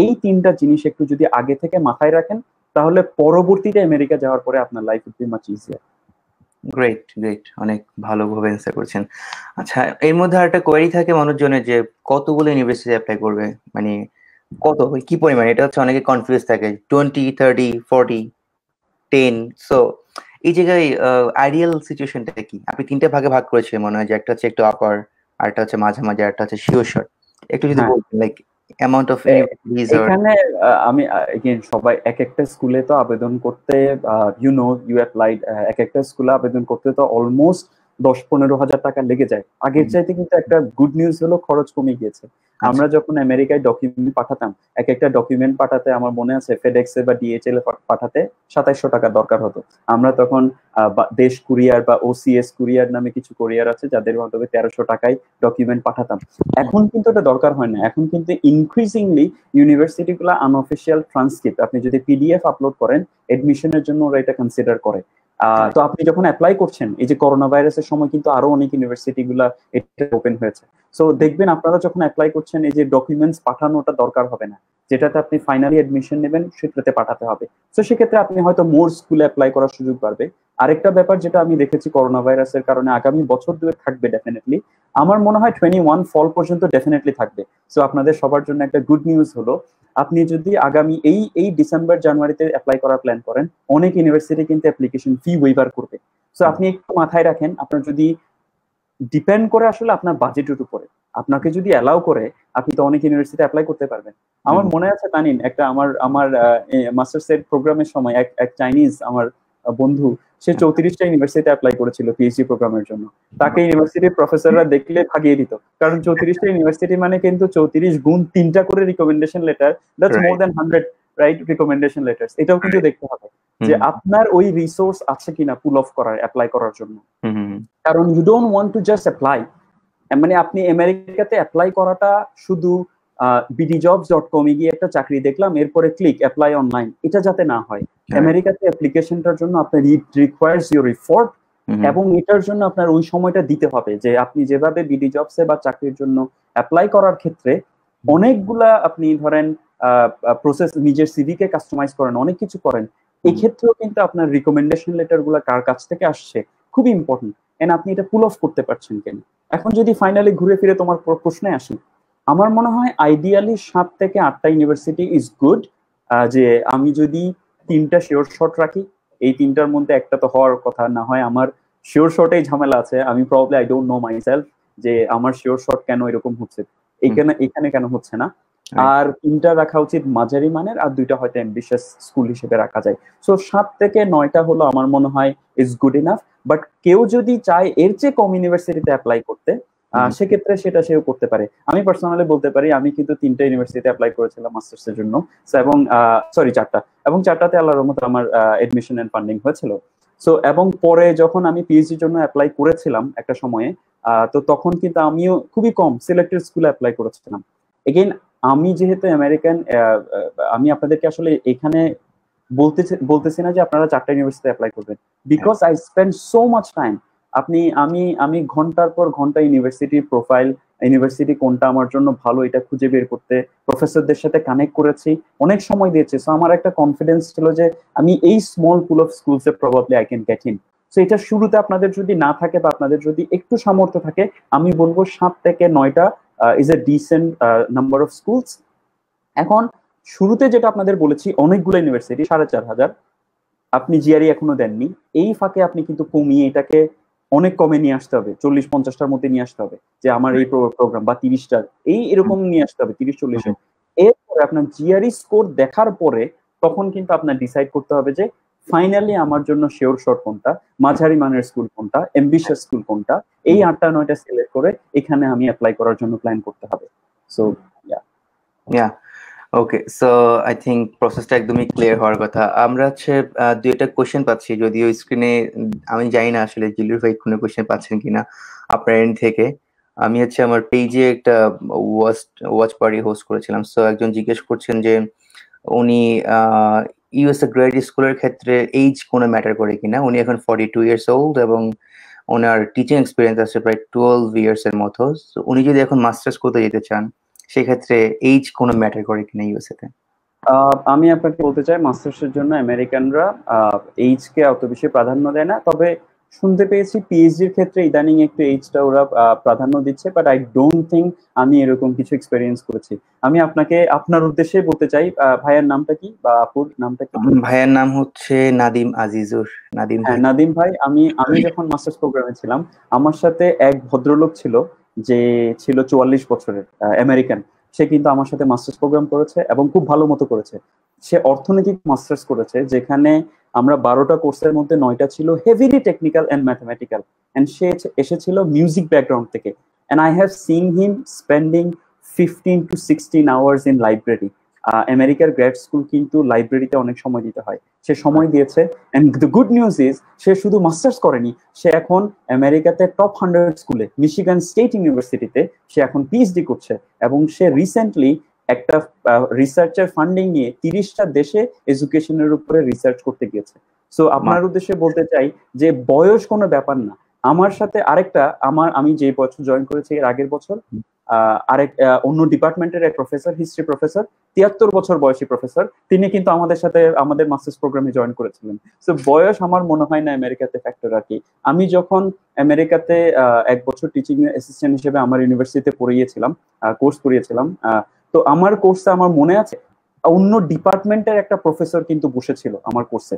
এই 3টা জিনিস একটু যদি আগে থেকে মাথায় রাখেন, তাহলে পরবর্তীতে আমেরিকা যাওয়ার পরে আপনার life will be much easier. Great, অনেক ভালোভাবে অ্যান্সার করছেন। আচ্ছা, এর মধ্যে আরেকটা কোয়েরি থাকে মানুষজনের, যে কতগুলো ইউনিভার্সিটি অ্যাপ্লাই করবে, মানে কত, কি পরিমাণ, এটা হচ্ছে অনেকে কনফিউজ থাকে, 20, 30, 40, 10। সো এই জায়গায় আইডিয়াল সিচুয়েশনটা কি? আপনি 3টে ভাগে ভাগ করেছেন মনে হয়, যে একটা হচ্ছে একটু আপার, আরেকটা হচ্ছে মাঝামাঝি, আরেকটা হচ্ছে শিওর শট। একটু যদি বলতেন, লাইক অ্যামাউন্ট অফ ইউনিভার্সিটিজ। এখানে আমি সবাই এক একটা স্কুলে তো আবেদন করতে, ইউ অ্যাপ্লাইড, এক একটা স্কুলে আবেদন করতে তো অলমোস্ট 10-15 হাজার টাকা লেগে যায়। আগের চাইতে কিন্তু একটা গুড নিউজ হলো, খরচ কমে গিয়েছে। আমরা যখন আমেরিকায় ডকুমেন্ট পাঠাতাম, এক একটা ডকুমেন্ট পাঠাতে আমার মনে আছে ফেডেক্স এ বা ডিএচএল এ পাঠাতে 2700 টাকা দরকার হতো। আমরা তখন দেশ কুরিয়ার বা ওসিএস কুরিয়ার নামে কিছু কুরিয়ার আছে, যাদের মাধ্যমে 1300 টাকায় ডকুমেন্ট পাঠাতাম। এখন কিন্তু এটা দরকার হয় না। এখন কিন্তু ইনক্রিজিংলি ইউনিভার্সিটি গুলা আনঅফিসিয়াল ট্রান্সক্রিপ্ট আপনি যদি পিডিএফ আপলোড করেন, এডমিশনের জন্য ওরা এটা কনসিডার করে। তো আপনি যখন অ্যাপ্লাই করছেন, এই যে করোনা ভাইরাসের সময় কিন্তু আরো অনেক ইউনিভার্সিটি গুলা এটা ওপেন হয়েছে। সো দেখবেন আপনারা যখন অ্যাপ্লাই করছেন, এই যে ডকুমেন্টস পাঠানোটা দরকার হবে না, যেটাতে আপনি ফাইনালি এডমিশন নেবেন সেটাতে পাঠাতে হবে। তো সেক্ষেত্রে আপনি হয়তো মোর স্কুলে অ্যাপ্লাই করার সুযোগ পাবে। আরেকটা ব্যাপার যেটা আমি দেখেছি করোনা ভাইরাসের কারণে আগামী বছর 2 থাকবে ডেফিনেটলি, আমার মনে হয় 21 ফল পর্যন্ত ডেফিনেটলি থাকবে। সো আপনাদের সবার জন্য একটা গুড নিউজ হলো, আপনি যদি আগামী এই ডিসেম্বর জানুয়ারিতে অ্যাপ্লাই করার প্ল্যান করেন, অনেক ইউনিভার্সিটি কিন্তু অ্যাপ্লিকেশন ফি ওয়েভার করবে। সো আপনি একটু মাথায় রাখেন, আপনার যদি ডিপেন্ড করে আসলে আপনার বাজেটের উপরে, আপনাকে যদি অ্যালাউ করে, আপনি তো অনেক ইউনিভার্সিটি অ্যাপ্লাই করতে পারবেন। আমার মনে আছে তানিন, একটা আমার মাস্টার্স এর প্রোগ্রামের সময় এক চাইনিজ আমার বন্ধু, সে 34টা ইউনিভার্সিটি অ্যাপ্লাই করেছিল পিএইচডি প্রোগ্রামের জন্য। তাকে ইউনিভার্সিটির প্রফেসররা দেখলে ভাগিয়ে দিত, কারণ 34টা ইউনিভার্সিটি মানে কিন্তু 34 গুণ 3টা করে recommendation letter, that's more than 100 right recommendation letters. এটাও কিন্তু দেখতে হবে যে আপনার ওই রিসোর্স আছে কিনা পুল অফ করার, অ্যাপ্লাই করার জন্য। কারণ you don't want to just apply, মানে আপনি আমেরিকাতে অ্যাপ্লাই করাটা শুধু bdjobs.com এ গিয়ে একটা চাকরি দেখলাম, এরপরে ক্লিক অ্যাপ্লাই অনলাইন, এটা যাতে না হয়। আমেরিকাতে অ্যাপ্লিকেশনটার জন্য আপনার রিকোয়ার্স ইউর এফোর্ট, এবং এটার জন্য আপনার ওই সময়টা দিতে হবে, যে আপনি যেভাবে বিডি জবসে বা চাকরির জন্য অ্যাপ্লাই করার ক্ষেত্রে অনেকগুলা আপনি ধরেন প্রসেস, নিজের সিভি কে কাস্টমাইজ করেন, অনেক কিছু করেন, এই ক্ষেত্রেও কিন্তু আপনার রিকমেন্ডেশন লেটার গুলা কার কাছ থেকে আসছে খুব ইম্পর্টেন্ট, এন্ড আপনি এটা পুল অফ করতে পারছেন কিনা। এখন যদি ফাইনালি ঘুরে ফিরে তোমার প্রশ্নে আসি, আমার মনে হয় আইডিয়ালি 7 থেকে 8টা ইউনিভার্সিটি ইজ গুড। যে আমি যদি 3টা শিওর শট রাখি, এই 3টার মধ্যে একটা তো হওয়ার কথা, না হয় আমার শিওর শটেই ঝামেলা আছে, আমি probably I don't know myself যে আমার শিওর শট কেন এরকম হচ্ছে, এখানে কেন হচ্ছে না। আর 3টা রাখা উচিত মাঝারি মানের, আর 2টা হয়তো অ্যাম্বিশিয়াস স্কুল হিসেবে রাখা যায়। সো 7 থেকে 9টা হলো আমার মনে হয় ইজ গুড ইনাফ। বাট কেউ যদি চায় এর চেয়ে কম ইউনিভার্সিটিতে অ্যাপ্লাই করতে, সেক্ষেত্রে সেটা সেও করতে পারে। আমি পার্সোনালি বলতে পারি, আমি কিন্তু 3টা ইউনিভার্সিটিতে অ্যাপ্লাই করেছিলাম মাস্টার্স এর জন্য, এবং সরি 4টা, এবং 4টাতে আল্লাহর রহমতে আমার এডমিশন এন্ড ফান্ডিং হয়েছিল। সো এবং পরে যখন আমি পিএইচডির জন্য অ্যাপ্লাই করেছিলাম একটা সময়ে, তো তখন কিন্তু আমিও খুবই কম সিলেক্টেড স্কুলে অ্যাপ্লাই করেছিলাম। এগেইন আমি যেহেতু আমেরিকান, আমি আপনাদেরকে আসলে এখানে বলতেছি না যে আপনারা 4টা ইউনিভার্সিটি অ্যাপ্লাই করবেন, because I spend so much time. আমি ঘন্টার পর ঘন্টা ইউনিভার্সিটির প্রোফাইল, ইউনিভার্সিটি কোনটা আমার জন্য ভালো এটা খুঁজে বের করতে, প্রফেসরদের সাথে কানেক্ট করেছি, অনেক সময় দিয়েছি। সো আমার একটা কনফিডেন্স ছিল যে আমি এই স্মল পুল অফ স্কুলসে probably I can get in. So এটা শুরুতে আপনাদের যদি না থাকে বা আপনাদের যদি একটু সামর্থ্য থাকে, আমি বলবো 7 থেকে 9টা is a decent number of schools. এখন শুরুতে যেটা আপনাদের বলেছি, অনেকগুলো ইউনিভার্সিটি 4,500, আপনি জিআরই এখনো দেননি, এই ফাঁকে আপনি কিন্তু কমিয়ে এটাকে অনেক কমে নিয়ে আসতে হবে, 40-50টার মধ্যে নিয়ে আসতে হবে, যে আমার এই প্রোগ্রাম, বা 30টা, এরকম নিয়ে আসতে হবে 30-40-এ। এরপরে আপনার জিআরই স্কোর দেখার পরে তখন কিন্তু আপনার ডিসাইড করতে হবে যে ফাইনালি আমার জন্য শিওর শট কোনটা, মাঝারি মানের স্কুল কোনটা, এম্বিশিয়াস স্কুল কোনটা, এই 8টা-9টা সিলেক্ট করে এখানে আমি অ্যাপ্লাই করার জন্য প্ল্যান করতে হবে। So yeah okay, so I think প্রসেসটা একদমই ক্লিয়ার হওয়ার কথা। আমরা হচ্ছে 2টা কোশ্চেন পাচ্ছি, যদিও স্ক্রিনে আমি জানি না আসলে জিলুর ভাই কোনো কোশ্চেন পাচ্ছেন কিনা আপনার এন্ড থেকে। আমি হচ্ছে আমার পেজে একটা ওয়াচ পার্টি হোস্ট করেছিলাম, সো একজন জিজ্ঞেস করছেন যে উনি ইউএসএ গ্রেড স্কুলের ক্ষেত্রে এইজ কোনো ম্যাটার করে কিনা। উনি এখন 42 ইয়ার্স ওল্ড এবং ওনার টিচিং এক্সপিরিয়েন্স আছে প্রায় 12 ইয়ার্স এর মতো। উনি যদি এখন মাস্টার্স করতে যেতে চান, সেক্ষেত্রে এইজ কোনো ম্যাটার করে কিনা ইউএসএ তে? আমি আপনাকে বলতে চাই, মাস্টার্সের জন্য আমেরিকানরা এইজ কে অত বেশি প্রাধান্য দেয় না, তবে শুনতে পেয়েছি পিএইচডির ক্ষেত্রে ইদানিং একটু এইজটা ওরা প্রাধান্য দিচ্ছে, বাট আই ডোন্ট থিঙ্ক আমি এরকম কিছু এক্সপেরিয়েন্স করেছি। আমি আপনাকে আপনার উদ্দেশ্যে বলতে চাই, ভাইয়ের নামটা কি বা আপুর নামটা কি? ভাইয়ের নাম হচ্ছে নাদিম আজিজুর। নাদিম ভাই। নাদিম ভাই, আমি যখন মাস্টার্স প্রোগ্রামে ছিলাম, আমার সাথে এক ভদ্রলোক ছিল যে ছিল 44 বছরের, আমেরিকান। সে কিন্তু আমার সাথে মাস্টার্স প্রোগ্রাম করেছে এবং খুব ভালো মতো করেছে। সে অর্থনৈতিক মাস্টার্স করেছে, যেখানে আমরা 12টা কোর্সের মধ্যে 9টা ছিল heavily technical and mathematical, and সে এসেছিল মিউজিক ব্যাকগ্রাউন্ড থেকে। And I have seen him spending 15 to 16 hours in library. আমেরিকার গ্র্যাড স্কুল কিন্তু লাইব্রেরিতে অনেক সময় দিতে হয়, সে সময় দিয়েছে। And the good news is, সে শুধু মাস্টার্স করেনি, সে এখন আমেরিকাতে টপ 100 স্কুলে, মিশিগান স্টেট ইউনিভার্সিটিতে সে এখন পিএইচডি করছে। এবং সে রিসেন্টলি একটা রিসার্চের ফান্ডিং নিয়ে 30টা দেশে এডুকেশনের উপরে রিসার্চ করতে গিয়েছে। সো আপনার উদ্দেশ্যে বলতে চাই যে বয়স কোনো ব্যাপার না। আমার সাথে আরেকটা, আমি যে বছর জয়েন করেছি এর আগের বছর, আরেক অন্য ডিপার্টমেন্টের এক প্রফেসর, হিস্ট্রি প্রফেসর, 73 বছর বয়সী প্রফেসর, তিনি কিন্তু আমাদের সাথে আমাদের মাস্টার্স প্রোগ্রামে জয়েন করেছিলেন। সো বয়স আমার মনে হয় না আমেরিকাতে ফ্যাক্টর আর কি। আমি যখন আমেরিকাতে 1 বছর টিচিং অ্যাসিস্ট্যান্ট হিসেবে আমার ইউনিভার্সিটিতে পড়িয়েছিলাম, কোর্স করিয়েছিলাম, তো আমার কোর্সে আমার মনে আছে অন্য ডিপার্টমেন্টের একটা প্রফেসর কিন্তু বসেছিল আমার কোর্সে।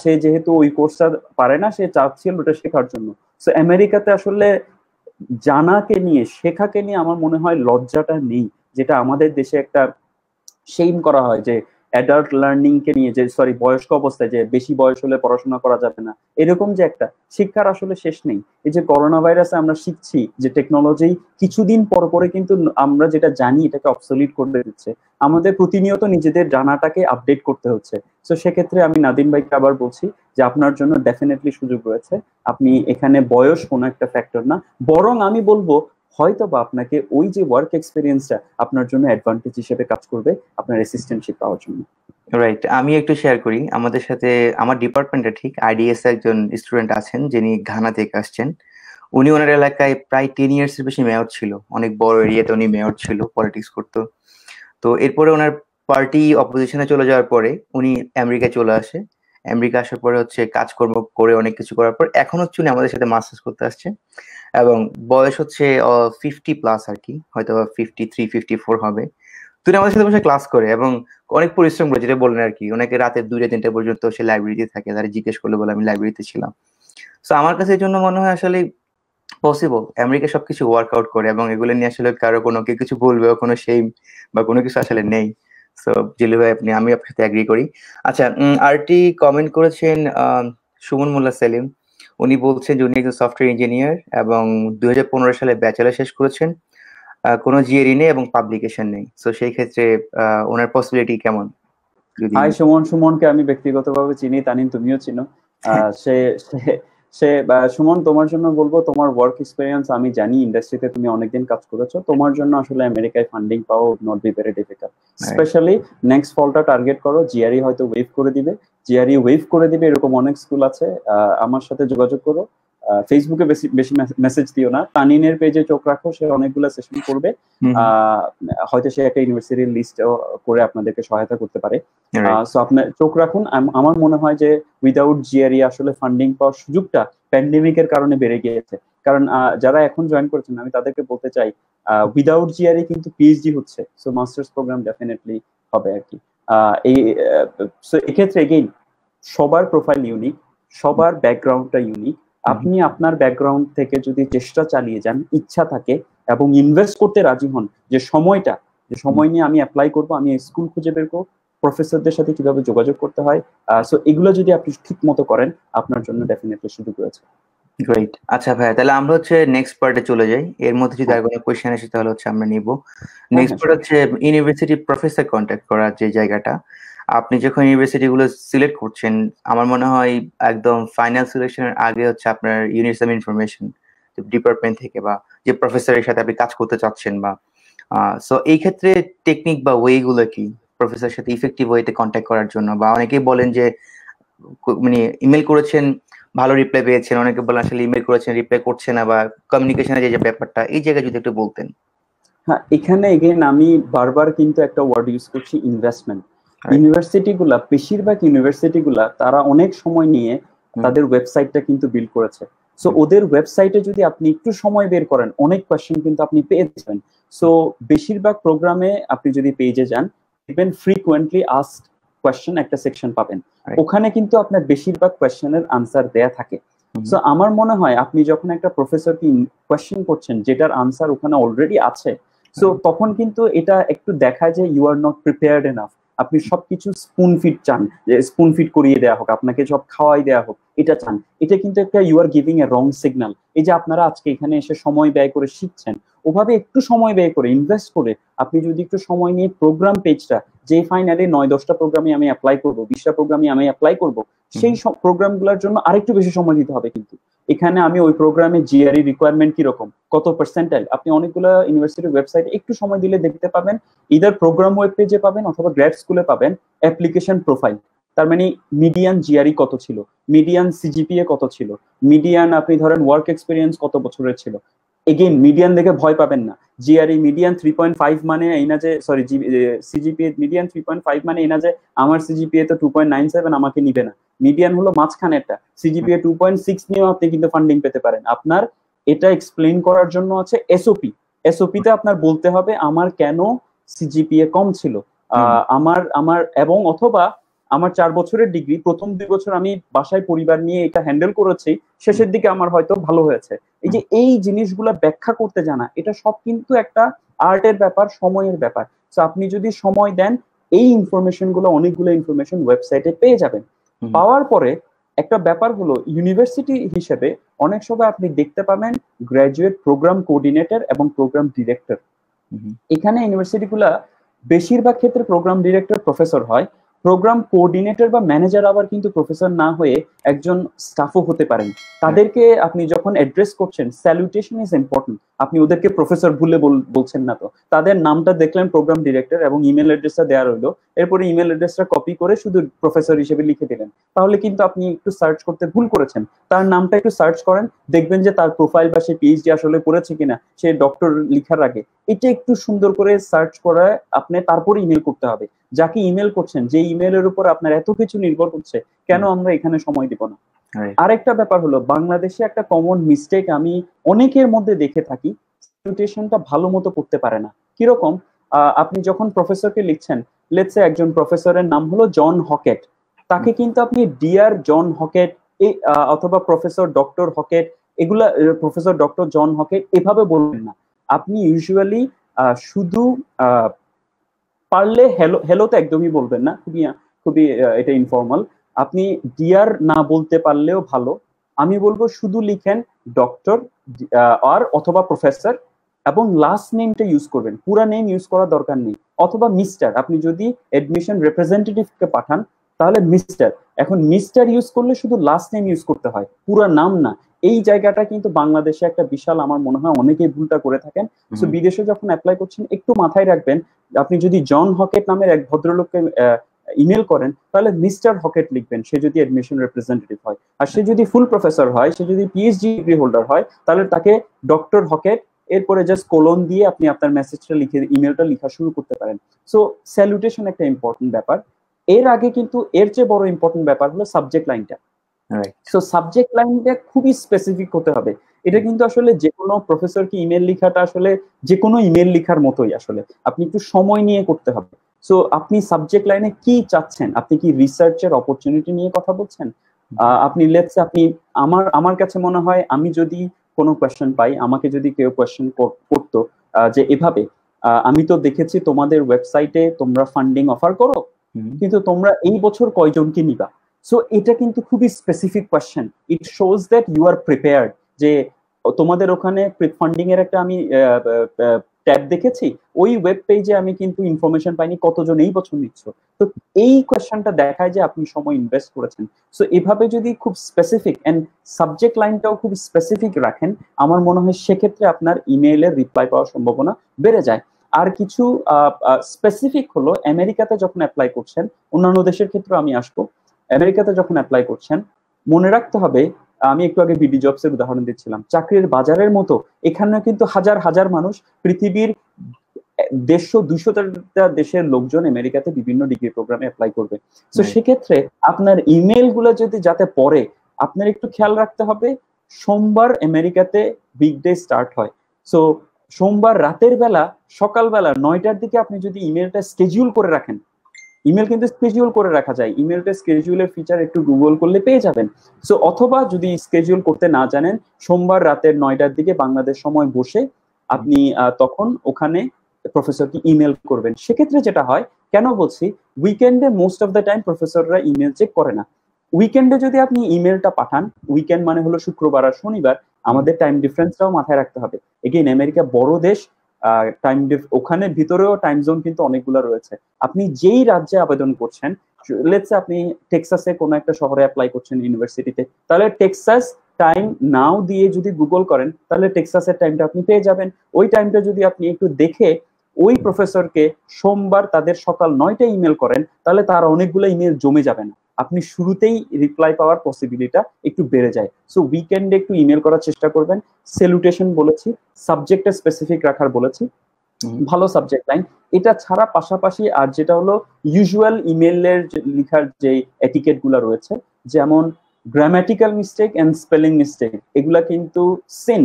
সে যেহেতু ওই কোর্সটা পারে না, সে চাচ্ছিল ওটা শেখার জন্য। সো আমেরিকাতে আসলে জানাকে নিয়ে, শেখাকে নিয়ে আমার মনে হয় লজ্জাটা নেই, যেটা আমাদের দেশে একটা শেম করা হয় যে অ্যাডাল্ট লার্নিং কে নিয়ে, যে সরি বয়স্ক অবস্থায় যে বেশি বয়স হলে পড়াশোনা করা যাবে না, এরকম যে একটা শিক্ষার আসলে শেষ নেই। এই যে করোনা ভাইরাসে আমরা শিখছি যে টেকনোলজি কিছুদিন পর পরে কিন্তু আমরা যেটা জানি এটাকে অবসলিট করে দিচ্ছে, আমাদের প্রতিনিয়ত নিজেদের জানাটাকে আপডেট করতে হচ্ছে। তো সেক্ষেত্রে আমি নাদিম ভাইকে আবার বলছি যে আপনার জন্য ডেফিনেটলি সুযোগ রয়েছে। আপনি এখানে বয়স কোনো একটা ফ্যাক্টর না, বরং আমি বলবো হয়তো বা আপনাকে ওই যে ওয়ার্ক এক্সপিরিয়েন্সটা আপনার জন্য অ্যাডভান্টেজ হিসেবে কাজ করবে আপনার অ্যাসিস্ট্যান্টশিপ পাওয়ার জন্য। রাইট, আমি একটু শেয়ার করি। আমাদের সাথে আমার ডিপার্টমেন্টে ঠিক আইডিএস একজন স্টুডেন্ট আছেন যিনি ঘানা থেকে আসছেন। উনি ওনার এলাকায় প্রায় 10 ইয়ার্স এর বেশি মেয়র ছিল, অনেক বড় এরিয়াতে উনি মেয়র ছিল, পলিটিক্স করতো। তো এরপরে ওনার পার্টি অপোজিশনে চলে যাওয়ার পরে উনি আমেরিকায় চলে আসে। আমেরিকা আসার পরে হচ্ছে কাজকর্ম করে অনেক কিছু করার পর এখন হচ্ছে উনি আমাদের সাথে মাস্টার্স করতে আসছে, এবং বয়স হচ্ছে 50+ আর কি, হয়তো 53-54 হবে। তিনি আমাদের সাথে বসে ক্লাস করে এবং অনেক পরিশ্রম করে, যেটা বললেন আর কি, অনেকে রাতে 2টা-3টা পর্যন্ত সে লাইব্রেরিতে থাকে, তারা জিজ্ঞেস করলে বলে আমি লাইব্রেরিতে ছিলাম। তো আমার কাছে এই জন্য মনে হয় আসলে পসিবল আমেরিকা সবকিছু ওয়ার্কআউট করে, এবং এগুলো নিয়ে আসলে কারো কোনো কেউ কিছু বলবে কোনো সেই বা কোনো কিছু আসলে নেই। সো জিলু ভাই, আমি আপনার সাথে এগ্রি করি। আচ্ছা, আরটি কমেন্ট করেছেন সুমন মোল্লা সেলিম। উনি বলছেন যে উনি একজন সফটওয়্যার ইঞ্জিনিয়ার এবং 2015 সালে ব্যাচেলার শেষ করেছেন। কোনো জিআরই নেই এবং পাবলিকেশন নেই। সো সেই ক্ষেত্রে ওনার পসিবিলিটি কেমন? যদি হাই সুমনকে আমি ব্যক্তিগতভাবে চিনি, তানিম তুমিও চিনো। সে সে সুমন, তোমার জন্য বলবো, তোমার ওয়ার্ক এক্সপেরিয়েন্স আমি জানি, ইন্ডাস্ট্রিতে তুমি অনেকদিন কাজ করেছো, তোমার জন্য আসলে আমেরিকায় ফান্ডিং পাওয়া not be very difficult. Specially next ফলটা টার্গেট করো, জিআরই হয়তো ওয়েভ করে দিবে, এরকম অনেক স্কুল আছে। আমার সাথে যোগাযোগ করো, ফেসবুকে বেশি বেশি মেসেজ দিও না, তানিনের পেজে চোখ রাখো, সে অনেকগুলো সেশন করবে। হয়তো সে একটা ইউনিভার্সিটির লিস্ট করে আপনাদেরকে সহায়তা করতে পারে। সো আপনার চোখ রাখুন। আমার মনে হয় যে উইদাউট জিআরই আসলে ফান্ডিং পাওয়ার সুযোগটা প্যান্ডেমিকের কারণে বেড়ে গিয়েছে। কারণ যারা এখন জয়েন করেছেন, আমি তাদেরকে বলতে চাই, উইদাউট জিআরই কিন্তু পিএইচডি হচ্ছে, সো মাস্টার্স প্রোগ্রাম ডেফিনেটলি হবে আর কি। এই এক্ষেত্রে এগেইন সবার প্রোফাইল ইউনিক, সবার ব্যাকগ্রাউন্ডটা ইউনিক। আপনি আপনার ব্যাকগ্রাউন্ড থেকে যদি চেষ্টা চালিয়ে যান, ইচ্ছা থাকে এবং ইনভেস্ট করতে রাজি হন, যে সময় নিয়ে আমি অ্যাপ্লাই করব, আমি স্কুল খুঁজে বের করব, প্রফেসরদের সাথে কিভাবে যোগাযোগ করতে হয়, সো এগুলো যদি আপনি ঠিক মতো করেন, আপনার জন্য ডেফিনেটলি সুযোগ রয়েছে। গ্রেট। আচ্ছা ভাইয়া, তাহলে আমরা হচ্ছে নেক্সট পার্টে চলে যাই। এর মধ্যে যদি আর কোনো কোয়েশ্চেন আসে তাহলে হচ্ছে আমরা নিব। নেক্সট পার্ট হচ্ছে ইউনিভার্সিটি প্রফেসর কন্ট্যাক্ট করার যে জায়গাটা। আপনি যখন ইউনিভার্সিটি গুলো সিলেক্ট করছেন, আমার মনে হয় একদম ফাইনাল সিলেকশনের আগে হচ্ছে আপনার ইউনিট সাম ইনফরমেশন ডিপার্টমেন্ট থেকে বা যে প্রফেসরের সাথে আপনি কাজ করতে চাচ্ছেন, বা সো এই ক্ষেত্রে টেকনিক বা ওয়ে গুলো কি প্রফেসরের সাথে ইফেক্টিভ ওয়েতে কন্ট্যাক্ট করার জন্য? বা অনেকেই বলেন যে মানে ইমেল করেছেন, ভালো রিপ্লাই পেয়েছেন, অনেকে বলেন আসলে ইমেল করেছেন রিপ্লাই করছে না, বা কমিউনিকেশনের যে ব্যাপারটা, এই জায়গায় যদি একটু বলতেন। হ্যাঁ, এখানে এগেইন আমি বারবার কিন্তু একটা ওয়ার্ড ইউজ করছি, ইনভেস্টমেন্ট। বেশিরভাগ ইউনিভার্সিটিগুলা তারা অনেক সময় নিয়ে তাদের ওয়েবসাইটটা কিন্তু বিল্ড করেছে। সো ওদের ওয়েবসাইটে যদি আপনি একটু সময় বের করেন, অনেক কোয়েশ্চেন কিন্তু আপনি পেয়ে যাবেন। সো বেশিরভাগ প্রোগ্রামে আপনি যদি পেজে যান, দেখবেন ফ্রিকোয়েন্টলি আস্কড কোয়েশ্চেন একটা সেকশন পাবেন, ওখানে কিন্তু আপনার বেশিরভাগ কোয়েশ্চেনের আনসার দেয়া থাকে। সো আমার মনে হয় আপনি যখন একটা প্রফেসরকে কোয়েশ্চেন করছেন যেটার আনসার ওখানে অলরেডি আছে, সো তখন কিন্তু এটা একটু দেখায় যে you are not prepared enough. আপনি সবকিছু স্পুন ফিড চান, যে স্পুন ফিড করিয়ে দেওয়া হোক, আপনাকে সব খাওয়াই দেওয়া হোক, এটা চান। এটা কিন্তু একটা you are giving a wrong signal. এই যে আপনারা আজকে এখানে এসে সময় ব্যয় করে শিখছেন, ওভাবে একটু সময় ব্যয় করে ইনভেস্ট করে আপনি যদি একটু সময় নিয়ে প্রোগ্রাম পেজটা, যে ফাইনালি 9-10টা প্রোগ্রামে আমি অ্যাপ্লাই করবো, 20টা প্রোগ্রামে আমি অ্যাপ্লাই করবো, সেই সব প্রোগ্রামগুলোর জন্য আরেকটু বেশি সময় দিতে হবে। কিন্তু এখানে আমি ওই প্রোগ্রামে জিআরই রিকোয়ারমেন্ট কিরকম, কত পার্সেন্টাইল, আপনি অনেকগুলো ইউনিভার্সিটির ওয়েবসাইটে একটু সময় দিলে দেখতে পাবেন। ইদার প্রোগ্রাম ওয়েব পেজে পাবেন অথবা গ্র্যাড স্কুলে পাবেন অ্যাপ্লিকেশন প্রোফাইল। তার মানে মিডিয়ান জিআরই কত ছিল, মিডিয়ান সিজিপিএ কত ছিল, মিডিয়ান আপনি ধরেন ওয়ার্ক এক্সপিরিয়েন্স কত বছরের ছিল। এগেইন মিডিয়ান দেখে ভয় পাবেন না। জিআরই মিডিয়ান 3.5 মানে এই না যে, সরি, সিজিপিএ মিডিয়ান 3.5 মানে এই না যে আমার সিজিপিএ তো 2.97, আমাকে নিবে না। মিডিয়ান হলো মাঝখানেরটা। সিজিপিএ 2.6 নিয়েও আপনি কিন্তু ফান্ডিং পেতে পারেন। আপনার এটা এক্সপ্লেইন করার জন্য আছে এসওপিতে আপনার বলতে হবে আমার কেন সিজিপিএ কম ছিল, আমার এবং অথবা আমার 4 বছরের ডিগ্রি, প্রথম 2 বছর আমি বাসায় পরিবার নিয়ে এটা হ্যান্ডেল করেছি, শেষের দিকে আমার হয়তো ভালো হয়েছে। এই জিনিসগুলো ব্যাখ্যা করতে জানা, এটা সব কিন্তু একটা আর্টের ব্যাপার, সময়ের ব্যাপার। তো আপনি যদি সময় দেন, এই ইনফরমেশন গুলো, অনেকগুলো ইনফরমেশন ওয়েবসাইটে পেয়ে যাবেন। পাওয়ার পরে একটা ব্যাপার হলো, ইউনিভার্সিটি হিসেবে অনেক সময় আপনি দেখতে পাবেন গ্রাজুয়েট প্রোগ্রাম কোঅর্ডিনেটর এবং প্রোগ্রাম ডিরেক্টর। এখানে ইউনিভার্সিটি গুলা বেশিরভাগ ক্ষেত্রে প্রোগ্রাম ডিরেক্টর প্রফেসর হয়, প্রোগ্রাম কোঅর্ডিনেটর বা ম্যানেজার আবার কিন্তু প্রফেসর না হয়ে একজন স্টাফও হতে পারেন। তাদেরকে আপনি যখন অ্যাড্রেস করছেন, স্যালুটেশন ইজ ইম্পর্টেন্ট। আপনি ওদেরকে প্রফেসর ভুলে বলছেন না তো। তাদের নামটা দেখলেন প্রোগ্রাম ডিরেক্টর এবং ইমেল অ্যাড্রেসটা দেওয়া রইলো, এরপরে ইমেল অ্যাড্রেসটা কপি করে শুধু প্রফেসর হিসেবে লিখে দিলেন, তাহলে কিন্তু আপনি একটু সার্চ করতে ভুল করেছেন। তার নামটা একটু সার্চ করেন, দেখবেন যে তার প্রোফাইল বা সে পিএইচডি আসলে করেছে কিনা, সে ডক্টর লিখার আগে এটা একটু সুন্দর করে সার্চ করে আপনি তারপরে ইমেল করতে হবে। যাকে ইমেল করছেন, যে ইমেলের উপর আপনার এত কিছু নির্ভর করছে, কেন আমরা এখানে সময় দিব না? আরেকটা ব্যাপার হলো, বাংলাদেশে একটা কমন মিস্টেক আমি অনেকের মধ্যে দেখে থাকি, স্যালুটেশনটা ভালো মতো করতে পারে না। কিরকম? আপনি যখন প্রফেসরকে লিখছেন, লেটস সে একজন প্রফেসরের নাম হলো জন হকেট, তাকে কিন্তু আপনি ডিয়ার জন হকেট অথবা প্রফেসর ডক্টর হকেট, এগুলা প্রফেসর ডক্টর জন হকেট এভাবে বলবেন না। আপনি ইউজুয়ালি শুধু পারলে হেলো, হেলো তো একদমই বলবেন না, খুবই খুবই এটা ইনফর্মাল। আপনি ডিয়ার না বলতে পারলেও ভালো, আমি বলবো শুধু লিখেন ডক্টর আর অথবা প্রফেসর, এবং লাস্ট নেমটা ইউজ করবেন, পুরা নেম ইউজ করার দরকার নেই। অথবা মিস্টার, আপনি যদি এডমিশন রিপ্রেজেন্টেটিভকে পাঠান তাহলে মিস্টার। এখন মিস্টার ইউজ করলে শুধু লাস্ট নেম ইউজ করতে হয়, পুরা নাম না। এই জায়গাটা কিন্তু বাংলাদেশে একটা বিশাল, আমার মনে হয় অনেকেই ভুলটা করে থাকেন। সো বিদেশে যখন অ্যাপ্লাই করছেন একটু মাথায় রাখবেন, আপনি যদি জন হকেট নামের এক ভদ্রলোককে ইমেল করেন তাহলে মিস্টার হকেট লিখবেন, সে যদি এডমিশন রিপ্রেজেন্টেটিভ হয়। আর সে যদি ফুল প্রফেসর হয়, সে যদি পিএইচডি ডিগ্রি হোল্ডার হয়, তাহলে তাকে ডক্টর হকেট, এরপরে জাস্ট কোলন দিয়ে আপনি আপনার মেসেজটা লিখে, ইমেলটা লেখা শুরু করতে পারেন। সো স্যালুটেশন একটা ইম্পর্টেন্ট ব্যাপার। এর আগে কিন্তু এর চেয়ে বড় ইম্পর্টেন্ট ব্যাপার হলো সাবজেক্ট লাইনটা। সো সাবজেক্ট লাইনটা খুবই স্পেসিফিক হতে হবে। এটা কিন্তু আসলে যে কোনো প্রফেসরকে ইমেল লেখাটা আসলে যে কোনো ইমেল লেখার মতোই, আসলে আপনি একটু সময় নিয়ে করতে হবে। সো আপনি সাবজেক্ট লাইনে কি চাচ্ছেন? আপনি কি রিসার্চের অপরচুনিটি নিয়ে কথা বলছেন? আপনি লেটস আপনি, আমার কাছে মনে হয়, আমি যদি কোনো কোয়েশ্চেন পাই, আমাকে যদি কেউ কোয়েশ্চেন করতো যে এভাবে, আমি তো দেখেছি তোমাদের ওয়েবসাইটে তোমরা ফান্ডিং অফার করো, কিন্তু তোমরা এই বছর কয়জনকে নিবা? সো এটা কিন্তু খুবই specific question. It shows that you are prepared. যে তোমাদের ওখানে ফান্ডিং এর একটা আমি ট্যাব দেখেছি, ওই ওয়েব পেজে আমি কিন্তু ইনফরমেশন পাইনি কতজন এই বছর নিচ্ছ। তো এই কোয়েশ্চনটা দেখায় যে আপনি সময় ইনভেস্ট করেছেন। সো এভাবে যদি খুব স্পেসিফিক এন্ড সাবজেক্ট লাইনটাও খুব স্পেসিফিক রাখেন, আমার মনে হয় সেক্ষেত্রে আপনার ইমেইলের রিপ্লাই পাওয়ার সম্ভাবনা বেড়ে যায়। আর কিছু স্পেসিফিক হলো, আমেরিকাতে যখন অ্যাপ্লাই করছেন, অন্যান্য দেশের ক্ষেত্রে আমি আসবো, আমেরিকাতে যখন অ্যাপ্লাই করছেন মনে রাখতে হবে, আমি একটু আগে বিডি জবস এর উদাহরণ দিচ্ছিলাম, চাকরির বাজারের মতো এখানে কিন্তু হাজার হাজার মানুষ, পৃথিবীর 150-200টা দেশের লোকজন আমেরিকাতে বিভিন্ন ডিগ্রি প্রোগ্রামে অ্যাপ্লাই করবে। তো সেক্ষেত্রে আপনার ইমেল গুলো যদি যাতে পড়ে, আপনার একটু খেয়াল রাখতে হবে, সোমবার আমেরিকাতে বিগ ডে স্টার্ট হয়। সো সোমবার রাতের বেলা, সকালবেলা 9টার দিকে আপনি যদি ইমেলটা স্কেডিউল করে রাখেন, ইমেল কিন্তু স্কেডিউল করে রাখা যায়, ইমেলটা স্কেডিউলের ফিচার একটু গুগল করলে পেয়ে যাবেন। সো অথবা যদি স্কেডিউল করতে না জানেন, সোমবার রাতের 9টার দিকে বাংলাদেশ সময় বসে আপনি তখন ওখানে প্রফেসরকে ইমেল করবেন। সেক্ষেত্রে যেটা হয়, কেন বলছি, উইকেন্ডে মোস্ট অফ দ্য টাইম প্রফেসররা ইমেল চেক করে না। উইকেন্ডে যদি আপনি ইমেলটা পাঠান, উইকেন্ড মানে হলো শুক্রবার আর শনিবার, আমাদের টাইম ডিফারেন্সটাও মাথায় রাখতে হবে। এগেইন আমেরিকা বড় দেশ, ওখানে ভিতরেও টাইম জোন কিন্তু অনেকগুলো রয়েছে। আপনি যেই রাজ্যে আবেদন করছেন, লেটস সে আপনি টেক্সাসে কোনো একটা শহরে অ্যাপ্লাই করছেন ইউনিভার্সিটিতে, তাহলে টেক্সাস টাইম নাও দিয়ে যদি গুগল করেন, তাহলে টেক্সাসের টাইমটা আপনি পেয়ে যাবেন। ওই টাইমটা যদি আপনি একটু দেখে ওই প্রফেসরকে সোমবার তাদের সকাল 9টায় ইমেল করেন, তাহলে তার অনেকগুলো ইমেল জমে যাবে না, আপনি শুরুতেই রিপ্লাই পাওয়ার পসিবিলিটিটা একটু বেড়ে যায়। সো উইকেন্ডে একটু ইমেল করার চেষ্টা করবেন। স্যালুটেশন বলেছি, সাবজেক্টটা স্পেসিফিক রাখার বলেছি, ভালো সাবজেক্ট লাইন। এটা ছাড়া পাশাপাশি আর যেটা হলো ইউজুয়াল ইমেলের লেখার যে এটিকেট গুলো রয়েছে, যেমন grammatical mistake and spelling mistake, এগুলা কিন্তু সিন,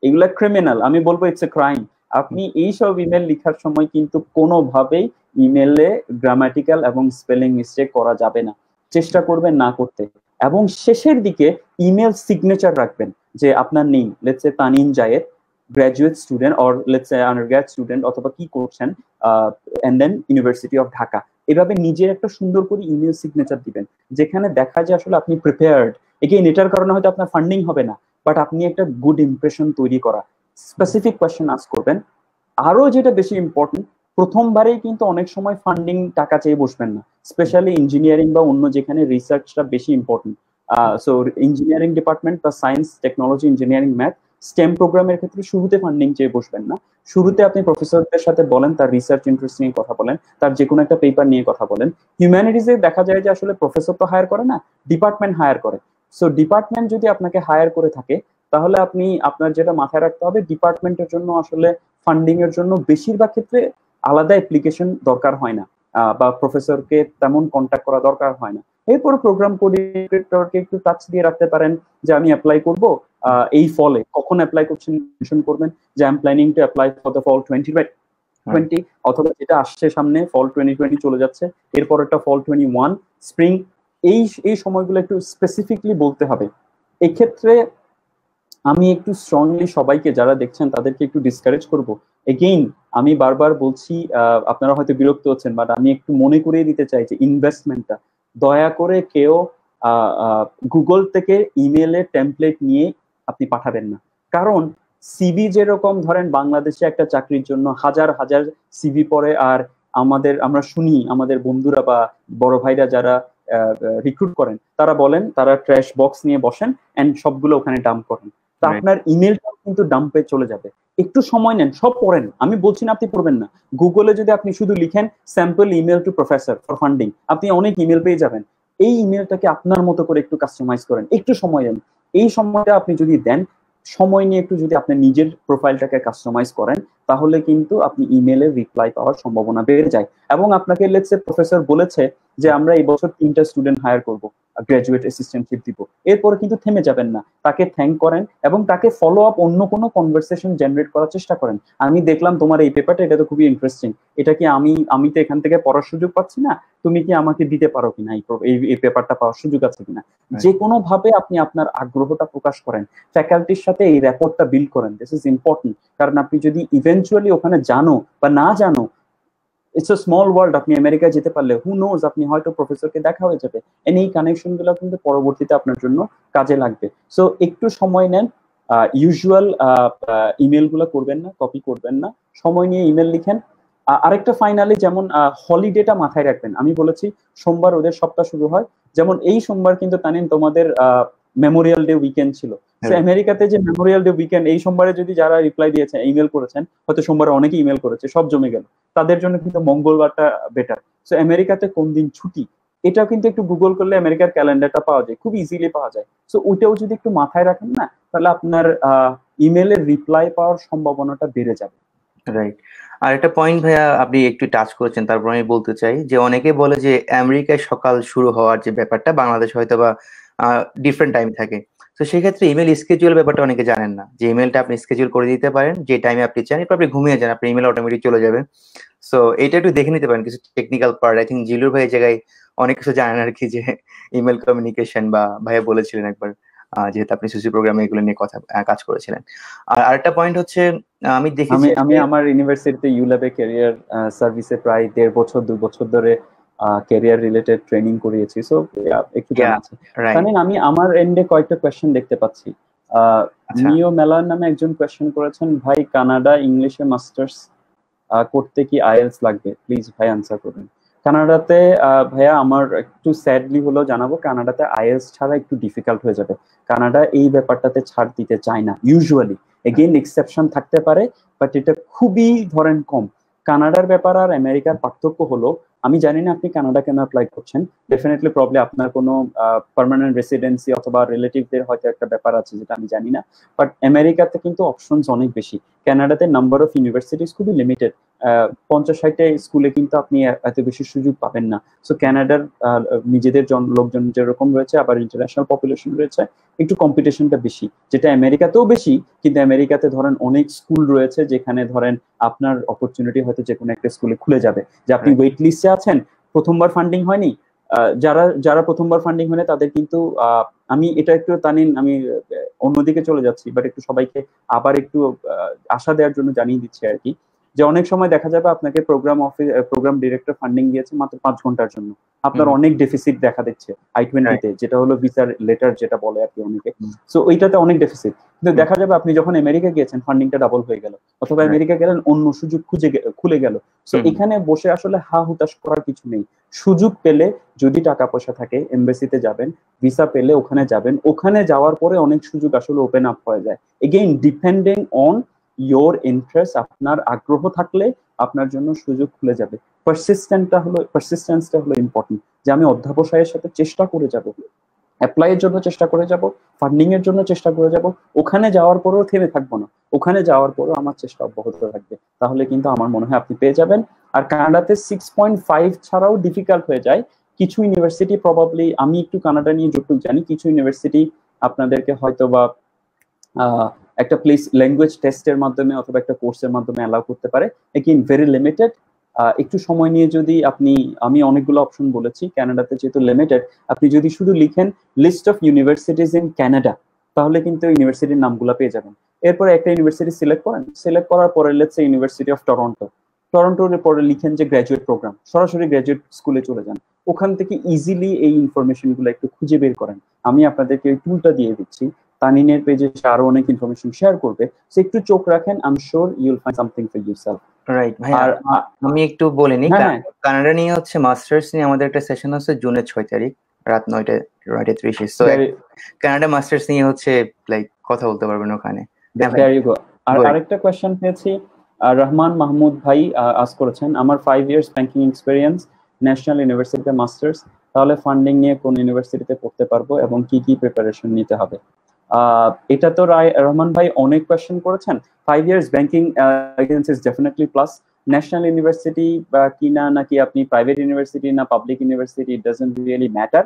এগুলা ক্রিমিনাল, আমি বলবো ইটস এ ক্রাইম। আপনি এইসব ইমেল লেখার সময় কিন্তু কোনোভাবেই ইমেলে গ্রামাটিক্যাল এবং স্পেলিং মিস্টেক করা যাবে না, চেষ্টা করবেন না করতে। এবং শেষের দিকে ইমেল সিগনেচার রাখবেন, যে আপনার name, let's say Tanim Zayed, graduate student or let's say undergrad student, অথবা কি করছেন, and then university of Dhaka, এভাবে নিজের একটা সুন্দর করে ইমেল সিগনেচার দিবেন, যেখানে দেখা যায় আসলে আপনি প্রিপেয়ার্ড। এগেইন এটার কারণে হয়তো আপনার ফান্ডিং হবে না, বাট আপনি একটা গুড ইমপ্রেশন তৈরি করা। স্পেসিফিক কোয়েশ্চেন আস্ক করবেন। আরো যেটা বেশি ইম্পর্টেন্ট, প্রথমবারেই কিন্তু অনেক সময় ফান্ডিং টাকা চেয়ে বসবেন না, স্পেশালি ইঞ্জিনিয়ারিং বা অন্য যেখানে রিসার্চটা বেশি ইম্পর্টেন্ট। সো ইঞ্জিনিয়ারিং ডিপার্টমেন্ট বা science, technology, engineering, math, stem প্রোগ্রামের ক্ষেত্রে শুরুতে ফান্ডিং চেয়ে বসবেন না। শুরুতে আপনি প্রফেসরদের সাথে বলেন, তার রিসার্চ ইন্টারেস্ট নিয়ে কথা বলেন, তার যে কোনো একটা পেপার নিয়ে কথা বলেন। হিউম্যানিটিজে দেখা যায় যে আসলে প্রফেসর তো হায়ার করে না, ডিপার্টমেন্ট হায়ার করে। সো ডিপার্টমেন্ট যদি আপনাকে হায়ার করে থাকে, তাহলে আপনি আপনার যেটা মাথায় রাখতে হবে, ডিপার্টমেন্টের জন্য আসলে ফান্ডিং এর জন্য বেশিরভাগ ক্ষেত্রে আলাদা অ্যাপ্লিকেশন দরকার হয় না। বা প্রফেসরকে তেমন কন্ট্যাক্ট করা দরকার হয় না। এরপর প্রোগ্রাম কোঅর্ডিনেটরকে একটু টাচ দিয়ে রাখতে পারেন যে আমি অ্যাপ্লাই করব এই ফলে, কখন অ্যাপ্লাই করছেন মেনশন করবেন যে I am planning to apply for the fall 2020, অথবা যেটা আসছে সামনে ফল 2020 চলে যাচ্ছে, এরপর একটা ফল 21, স্প্রিং, এই সময়গুলো একটু স্পেসিফিকলি বলতে হবে। এক্ষেত্রে আমি একটু স্ট্রংলি সবাইকে যারা দেখছেন তাদেরকে একটু ডিসকারেজ করব। এগেইন আমি বারবার বলছি, আপনারা হয়তো বিরক্ত হচ্ছেন, বাট আমি একটু মনে করিয়ে দিতে চাই যে ইনভেস্টমেন্টটা দয়া করে কেউ গুগল থেকে ইমেলের টেমপ্লেট নিয়ে আপনি পাঠাবেন না। কারণ সিভি যেরকম ধরেন বাংলাদেশে একটা চাকরির জন্য হাজার হাজার সিভি পড়ে, আর আমরা শুনি আমাদের বন্ধুরা বা বড় ভাইরা যারা রিক্রুট করেন তারা বলেন তারা ট্র্যাশ বক্স নিয়ে বসেন এন্ড সবগুলো ওখানে ডাম্প করেন। তা আপনার ইমেলটা কিন্তু ডাম্পে চলে যাবে। একটু সময় নেন, সব পড়েন, আমি বলছি না আপনি পড়বেন না। গুগলে যদি আপনি শুধু লিখেন sample email to professor for funding, আপনি অনেক ইমেল পেয়ে যাবেন। এই ইমেলটাকে আপনার মতো করে একটু কাস্টমাইজ করেন, একটু সময় দেন। এই সময়টা আপনি যদি দেন, সময় নিয়ে একটু যদি আপনি নিজের প্রোফাইলটাকে কাস্টমাইজ করেন, তাহলে কিন্তু আপনি ইমেলের রিপ্লাই পাওয়ার সম্ভাবনা বেড়ে যায়। এবং আপনাকে লেটস সে প্রফেসর বলেছে যে আমরা এই বছর 3টা স্টুডেন্ট হায়ার করব, গ্রাজুয়েট অ্যাসিস্ট্যান্টশিপ দিব, এরপরে কিন্তু থেমে যাবেন না, তাকে থ্যাংক করেন এবং তাকে ফলো আপ অন্য কোনো কনভারসেশন জেনারেট করার চেষ্টা করেন। আমি দেখলাম তোমার এই পেপারটা, এটা তো খুবই ইন্টারেস্টিং, এটা কি আমি তো এখান থেকে পড়ার সুযোগ পাচ্ছি না, তুমি কি আমাকে দিতে পারো কিনা, এই পেপারটা পাওয়ার সুযোগ আছে কিনা। যে কোনো ভাবে আপনি আপনার আগ্রহটা প্রকাশ করেন, ফ্যাকাল্টির সাথে এই রেপোর্টটা বিল্ড করেন, দিস ইজ ইম্পর্টেন্ট। কারণ আপনি যদি ইভেন্চুয়ালি ওখানে জানো বা না জানো, ইটস আ স্মল ওয়ার্ল্ড, আপনি আমেরিকায় যেতে পারলে হু নোজ আপনি হয়তো প্রফেসরকে দেখা হয়ে যাবে। এন্ড এই কানেকশন গুলো কিন্তু পরবর্তীতে আপনার জন্য কাজে লাগবে। সো একটু সময় নেন, ইউজুয়াল ইমেল গুলো করবেন না, কপি করবেন না, সময় নিয়ে ইমেল লিখেন। আরেকটা ফাইনালি, যেমন হলিডেটা মাথায় রাখবেন। আমি বলেছি সোমবার ওদের সপ্তাহ শুরু হয়, যেমন এই সোমবার কিন্তু তানিন তোমাদের মেমোরিয়াল ডে উইকেন্ড ছিল। আমেরিকাতে যে মেমোরিয়াল ডে উইকেন্ড, এই সোমবারে যদি যারা রিপ্লাই দিয়েছেন, ইমেল করেছেন, হয়তো সোমবারে অনেকে ইমেল করেছে, সব জমে গেল, তাদের জন্য কিন্তু মঙ্গলবারটা বেটার। সো আমেরিকাতে কোন দিন ছুটি, এটাও কিন্তু একটু গুগল করলে আমেরিকার ক্যালেন্ডারটা পাওয়া যায়, খুব ইজিলি পাওয়া যায়। সো ওইটাও যদি একটু মাথায় রাখেন না, তাহলে আপনার ইমেলের রিপ্লাই পাওয়ার সম্ভাবনাটা বেড়ে যাবে। রাইট। আর একটা পয়েন্ট ভাইয়া আপনি একটু টাচ করেছেন, তারপর আমি বলতে চাই যে অনেকে বলে যে আমেরিকায় সকাল শুরু হওয়ার যে ব্যাপারটা বাংলাদেশ হয়তো বা ডিফারেন্ট টাইম থাকে। তো সেক্ষেত্রে ইমেল স্কেজুয়াল ব্যাপারটা অনেকে জানেন না, যে ইমেলটা আপনি স্কেজুয়াল করে দিতে পারেন যে টাইমে আপনি চান, এরপর আপনি ঘুমিয়ে যান, আপনার ইমেল অটোমেটিক চলে যাবে। সো এটা একটু দেখে নিতে পারেন, কিছু technical part. I think Zillur ভাই জায়গায় অনেক কিছু জানেন আর কি, যে ইমেল কমিউনিকেশন, বা ভাইয়া বলেছিলেন একবার, যেহেতু আপনি সিসি প্রোগ্রামে এগুলো নিয়ে কাজ করেছিলেন। আর আরেকটা পয়েন্ট হচ্ছে, আমি দেখেছি আমি আমার ইউনিভার্সিটিতে ইউল্যাবে ক্যারিয়ার সার্ভিসে প্রায় 1.5 বছর 2 বছর ধরে ক্যারিয়ার রিলেটেড ট্রেনিং করিয়েছি। সো একটু জানা আছে। জানেন, আমি আমার এন্ডে কয়েকটা কোয়েশ্চেন দেখতে পাচ্ছি। নিও মেলার নামে একজন কোয়েশ্চেন করেছেন, ভাই কানাডা ইংলিশে মাস্টার্স করতে কি আইএলটিএস লাগবে? প্লিজ ভাই আনসার করবেন। কানাডাতে ভাইয়া আমার একটু স্যাডলি হলেও জানাবো, কানাডাতে আইএলটিএস ছাড়া একটু ডিফিকাল্ট হয়ে যাবে। কানাডা এই ব্যাপারটাতে ছাড় দিতে চায় না ইউজুয়ালি, এগেইন এক্সেপশন থাকতে পারে, বাট এটা খুবই ধরেন কম। কানাডার ব্যাপার আর আমেরিকার পার্থক্য হলো, আমি জানি না আপনি কানাডা কেন অ্যাপ্লাই করছেন, ডেফিনেটলি প্রবলি আপনার কোনো পার্মানেন্ট রেসিডেন্সি অথবা রিলেটিভদের হয়তো একটা ব্যাপার আছে যেটা আমি জানি না, বাট আমেরিকাতে কিন্তু অপশনস অনেক বেশি। কানাডাতে নাম্বার অফ ইউনিভার্সিটিস খুবই লিমিটেড, 50-60টা স্কুলে কিন্তু আপনি এত বেশি সুযোগ পাবেন না। সো কানাডার নিজেদের লোকজন যেরকম রয়েছে, আবার ইন্টারন্যাশনাল পপুলেশন রয়েছে, একটু কম্পিটিশনটা বেশি, যেটা আমেরিকাতেও বেশি। কিন্তু আমেরিকাতে ধরেন অনেক স্কুল রয়েছে যেখানে ধরেন আপনার অপরচুনিটি হয়তো যে কোনো একটা স্কুলে খুলে যাবে, যে আপনি ওয়েট লিস্টে আছেন, প্রথমবার ফান্ডিং হয়নি, যারা প্রথমবার ফান্ডিং হয়নি তাদের কিন্তু আমি এটা একটু তানিন, আমি অন্যদিকে চলে যাচ্ছি, বাট একটু সবাইকে আবার একটু আশা দেওয়ার জন্য জানিয়ে দিচ্ছি আর কি, যে অনেক সময় দেখা যাবে আপনাকে প্রোগ্রাম ডিরেক্টর ফান্ডিং দিয়েছে মাত্র 5 ঘন্টার জন্য, আপনার অনেক ডেফিসিট দেখা দিচ্ছে I-20-তে, যেটা হলো ভিসার লেটার যেটা বলে আর কি অনেকে। সো ওইটাতে অনেক ডেফিসিট, কিন্তু দেখা যাবে আপনি যখন আমেরিকা গিয়েছেন ফান্ডিংটা ডাবল হয়ে গেল, অথবা আমেরিকা গেলেন অন্য সুযোগ খুলে গেল। সো এখানে বসে আসলে হা হুতাশ করার কিছু নেই। সুযোগ পেলে যদি টাকা পয়সা থাকে এমবাসিতে যাবেন, ভিসা পেলে ওখানে যাবেন, ওখানে যাওয়ার পরে অনেক সুযোগ আসলে ওপেন আপ হয়ে যায়। Again depending on your interest, আপনার আগ্রহ থাকলে আপনার জন্য সুযোগ খুলে যাবে। পারসিস্টেন্সটা হলো ইম্পর্টেন্ট, যে আমি অধ্যাবসায়ের সাথে চেষ্টা করে যাব অ্যাপ্লাইয়ের জন্য চেষ্টা করে যাব, ফান্ডিং এর জন্য চেষ্টা করে যাব, ওখানে যাওয়ার পরেও থেমে থাকবো না, ওখানে যাওয়ার পরেও আমার চেষ্টা অব্যাহত থাকবে। তাহলে কিন্তু আমার মনে হয় আপনি পেয়ে যাবেন। আর কানাডাতে 6.5 ছাড়াও ডিফিকাল্ট হয়ে যায়। কিছু ইউনিভার্সিটি প্রবাবলি, আমি একটু কানাডা নিয়ে যতটুকু জানি, কিছু ইউনিভার্সিটি আপনাদেরকে হয়তো বা একটা প্লেস ল্যাঙ্গুয়েজ টেস্টের মাধ্যমে অথবা একটা কোর্সের মাধ্যমে অ্যালাউ করতে পারে, এগেইন ভেরি লিমিটেড। একটু সময় নিয়ে যদি আমি অনেকগুলো অপশন বলেছি, কানাডাতে যেহেতু লিমিটেড, আপনি যদি শুধু লিখেন list of universities in Canada, তাহলে কিন্তু ইউনিভার্সিটির নামগুলো পেয়ে যাবেন। এরপরে একটা ইউনিভার্সিটি সিলেক্ট করেন, সিলেক্ট করার পরে let's say university of Toronto, টরন্টোর পরে লিখেন যে গ্র্যাজুয়েট প্রোগ্রাম, সরাসরি গ্র্যাজুয়েট স্কুলে চলে যান, ওখান থেকে ইজিলি এই ইনফরমেশন গুলো একটু খুঁজে বের করেন। আমি আপনাদেরকে ওই টুলটা দিয়ে দিচ্ছি, তানিনের পেজে আরো অনেক ইনফরমেশন শেয়ার করবে, সো একটু চোখ রাখেন, I am sure you will find something for yourself. Right ভাই, আর আমি একটু বলে নিই, কানাডা নিয়ে হচ্ছে মাস্টার্স নিয়ে আমাদের একটা সেশন আছে জুনের 6 তারিখ রাত 9:30। সো কানাডা মাস্টার্স নিয়ে হচ্ছে লাইক কথা বলতে পারবেন ওখানে। আর আরেকটা কোয়েশ্চেন পেয়েছি, রহমান মাহমুদ ভাই আস করেছেন, আমার 5 ইয়ার্স ব্যাংকিং এক্সপেরিয়েন্স, ন্যাশনাল ইউনিভার্সিটিতে মাস্টার্স, তাহলে ফান্ডিং নিয়ে কোন ইউনিভার্সিটিতে পড়তে পারবো এবং কি কি প্রিপারেশন নিতে হবে? এটা তো রহমান ভাই অনেক কোয়েশ্চেন করেছেন। 5 years banking experience is definitely plus. National university বা কিনা নাকি আপনি প্রাইভেট ইউনিভার্সিটি না public university, it doesn't really matter.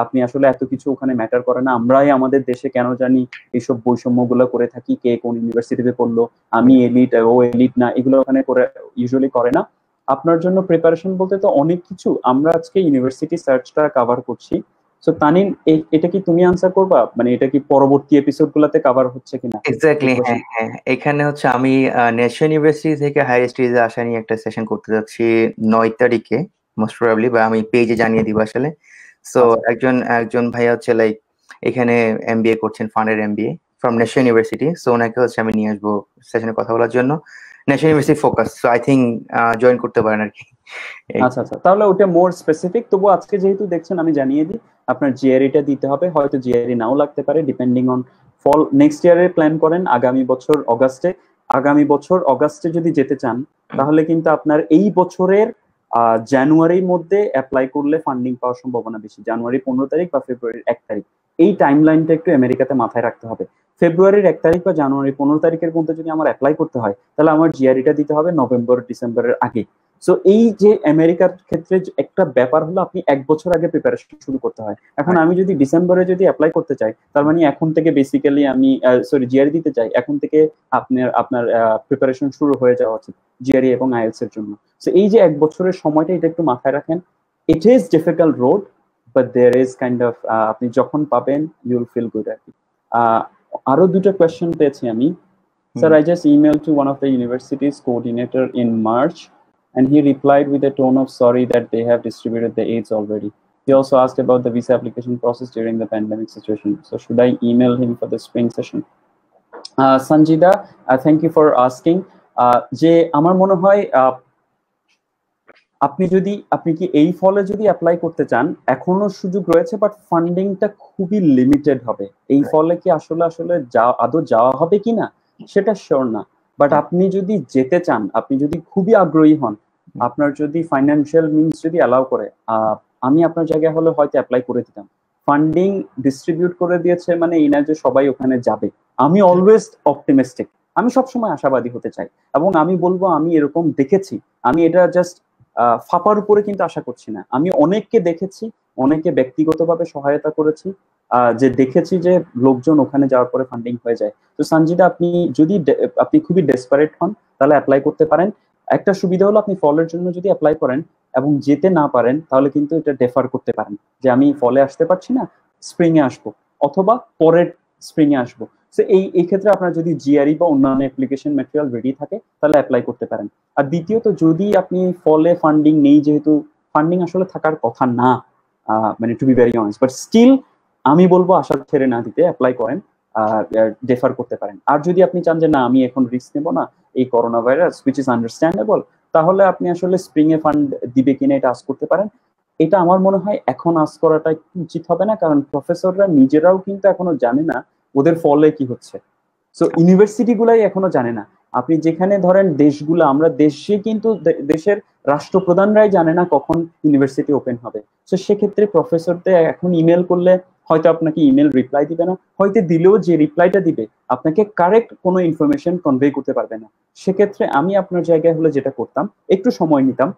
আপনি আসলে এত কিছু ওখানে ম্যাটার করে না। আমরাই আমাদের দেশে কেন জানি এইসব বৈষম্যগুলো করে থাকি, কে কোন ইউনিভার্সিটিতে পড়লো, আমি এলিট ও এলিট না, এগুলো ওখানে করে ইউজুয়ালি করে না। আপনার জন্য প্রিপারেশন বলতে তো অনেক কিছু, আমরা আজকে ইউনিভার্সিটি সার্চটা কভার করছি। সো তানিন, এটা কি তুমি আনসার করবা, মানে এটা কি পরবর্তী এপিসোড গুলাতে কভার হচ্ছে কিনা? এক্স্যাক্টলি, হ্যাঁ। এখানে হচ্ছে আমি ন্যাশনাল ইউনিভার্সিটি থেকে হায়ার স্টাডিজে আসা নিয়ে একটা সেশন করতে যাচ্ছি 9 তারিখে মোস্ট প্রবাবলি, বা আমি পেজে জানিয়ে দিব আসলে। সো একজন ভাই হচ্ছে লাইক এখানে এমবিএ করছেন, ফান্ডের MBA from national university. So ওনাকে হচ্ছে আমি নিয়ে আসবো সেশনে কথা বলার জন্য, national university focus. So I think join করতে পারেন আর কি। আচ্ছা, তাহলে ওটা মোর স্পেসিফিক। তবু আজকে যেহেতু দেখছেন আমি জানিয়ে দিই, আপনার জিআরইটা দিতে হবে, হয়তো জিআরই নাও লাগতে পারে ডিপেন্ডিং অন ফল। নেক্সট ইয়ারে প্ল্যান করেন আগামী বছর অগাস্টে যদি যেতে চান, তাহলে কিন্তু আপনার এই বছরের জানুয়ারির মধ্যে অ্যাপ্লাই করলে ফান্ডিং পাওয়ার সম্ভাবনা বেশি। জানুয়ারি 15 তারিখ বা ফেব্রুয়ারির 1 তারিখ, এই টাইম লাইনটা একটু আমেরিকাতে মাথায় রাখতে হবে। ফেব্রুয়ারির 1 তারিখ বা জানুয়ারি 15 তারিখের মধ্যে যদি আমার অ্যাপ্লাই করতে হয়, তাহলে আমার জিআরইটা দিতে হবে নভেম্বর ডিসেম্বরের আগে। সো এই যে আমেরিকার ক্ষেত্রে একটা ব্যাপার হলো, আপনি 1 বছর আগে প্রিপারেশন শুরু করতে হয়। এখন আমি যদি ডিসেম্বরে যদি অ্যাপ্লাই করতে চাই, তার মানে এখন থেকে বেসিক্যালি আমি জিআরই দিতে চাই, এখন থেকে আপনার প্রিপারেশন শুরু হয়ে যাওয়া উচিত জিআরই এবং আইএলটিএস এর জন্য। সো এই যে 1 বছরের সময়টা, এটা একটু মাথায় রাখেন। It is difficult road, but there is kind of, আপনি যখন পাবেন ইউ উইল ফিল গুড আর কি। আরো দুটো কোয়েশ্চেন পেয়েছি আমি। Sir, I just emailed to one of the university's coordinator in March, and he replied with a tone of sorry that they have distributed the aids already. He also asked about the visa application process during the pandemic situation. So should I email him for the spring session? Sanjida, thank you for asking. যে আমার মনে হয় আপনি কি এই ফলে যদি অ্যাপ্লাই করতে চান, এখনো সুযোগ রয়েছে, বাট ফান্ডিংটা খুবই লিমিটেড হবে। এই ফলে কি আসলে আদৌ যাওয়া হবে কিনা সেটা শিওর না, বাট আপনি যদি যেতে চান, আপনি যদি খুবই আগ্রহী হন, আপনার যদি ফাইন্যান্সিয়াল মিনস যদি অ্যালাউ করে, আমি আপনার জায়গায় হলে হয়তো অ্যাপ্লাই করে দিতাম। ফান্ডিং ডিস্ট্রিবিউট করে দিয়েছে মানে এই না যে সবাই ওখানে যাবে। আমি অলওয়েজ অপটিমিস্টিক, আমি সবসময় আশাবাদী হতে চাই, এবং আমি বলবো আমি এরকম দেখেছি। আমি এটা জাস্ট ফাঁপার উপরে কিন্তু আশা করছি না, আমি অনেককে দেখেছি, অনেকে ব্যক্তিগতভাবে সহায়তা করেছি, যে দেখেছি যে লোকজন ওখানে যাওয়ার পরে ফান্ডিং হয়ে যায়। তো সঞ্জিদা, আপনি খুবই ডেসপারেট হন, তাহলে অ্যাপ্লাই করতে পারেন। একটা সুবিধা হলো, আপনি ফলের জন্য যদি অ্যাপ্লাই করেন এবং যেতে না পারেন, তাহলে কিন্তু এটা ডেফার করতে পারেন, যে আমি ফলে আসতে পারছি না, স্প্রিং এ আসবো অথবা পরের স্প্রিং এ আসবো। তো এই ক্ষেত্রে আপনার যদি জিআরই বা অন্যান্য অ্যাপ্লিকেশন ম্যাটেরিয়াল রেডি থাকে, তাহলে অ্যাপ্লাই করতে পারেন। আর দ্বিতীয়ত, যদি আপনি ফলে ফান্ডিং নেই, যেহেতু ফান্ডিং আসলে থাকার কথা না, মানে to be very honest, but still আমি বলবো আশা ছেড়ে না দিতে অ্যাপ্লাই করেন, ডেফার করতে পারেন। আর যদি আপনি চান যে না, আমি এখন রিস্ক নেব না, এই corona virus, which is understandable, তাহলে আপনি আসলে স্প্রিং এ ফান্ড দিবে কিনা এটা আস্ক করতে পারেন। এটা আমার মনে হয় এখন আস্ক করাটা উচিত হবে না, কারণ প্রফেসররা নিজেরাও কিন্তু এখনো জানে না ওদের ফলে কি হচ্ছে। সো ইউনিভার্সিটি গুলাই এখনো জানে না। আপনি যেখানে ধরেন আমরা দেশে কিন্তু দেশের রাষ্ট্রপ্রধানরাই জানে না কখন ইউনিভার্সিটি ওপেন হবে। তো সেক্ষেত্রে প্রফেসরদের এখন ইমেল করলে হয়তো আপনাকে ইমেল রিপ্লাই দিবে না, হয়তো দিলেও যে রিপ্লাইটা দিবে আপনাকে কারেক্ট কোনো ইনফরমেশন কনভে করতে পারবে না। সেক্ষেত্রে আমি আপনার জায়গায় হলে যেটা করতাম, একটু সময় নিতাম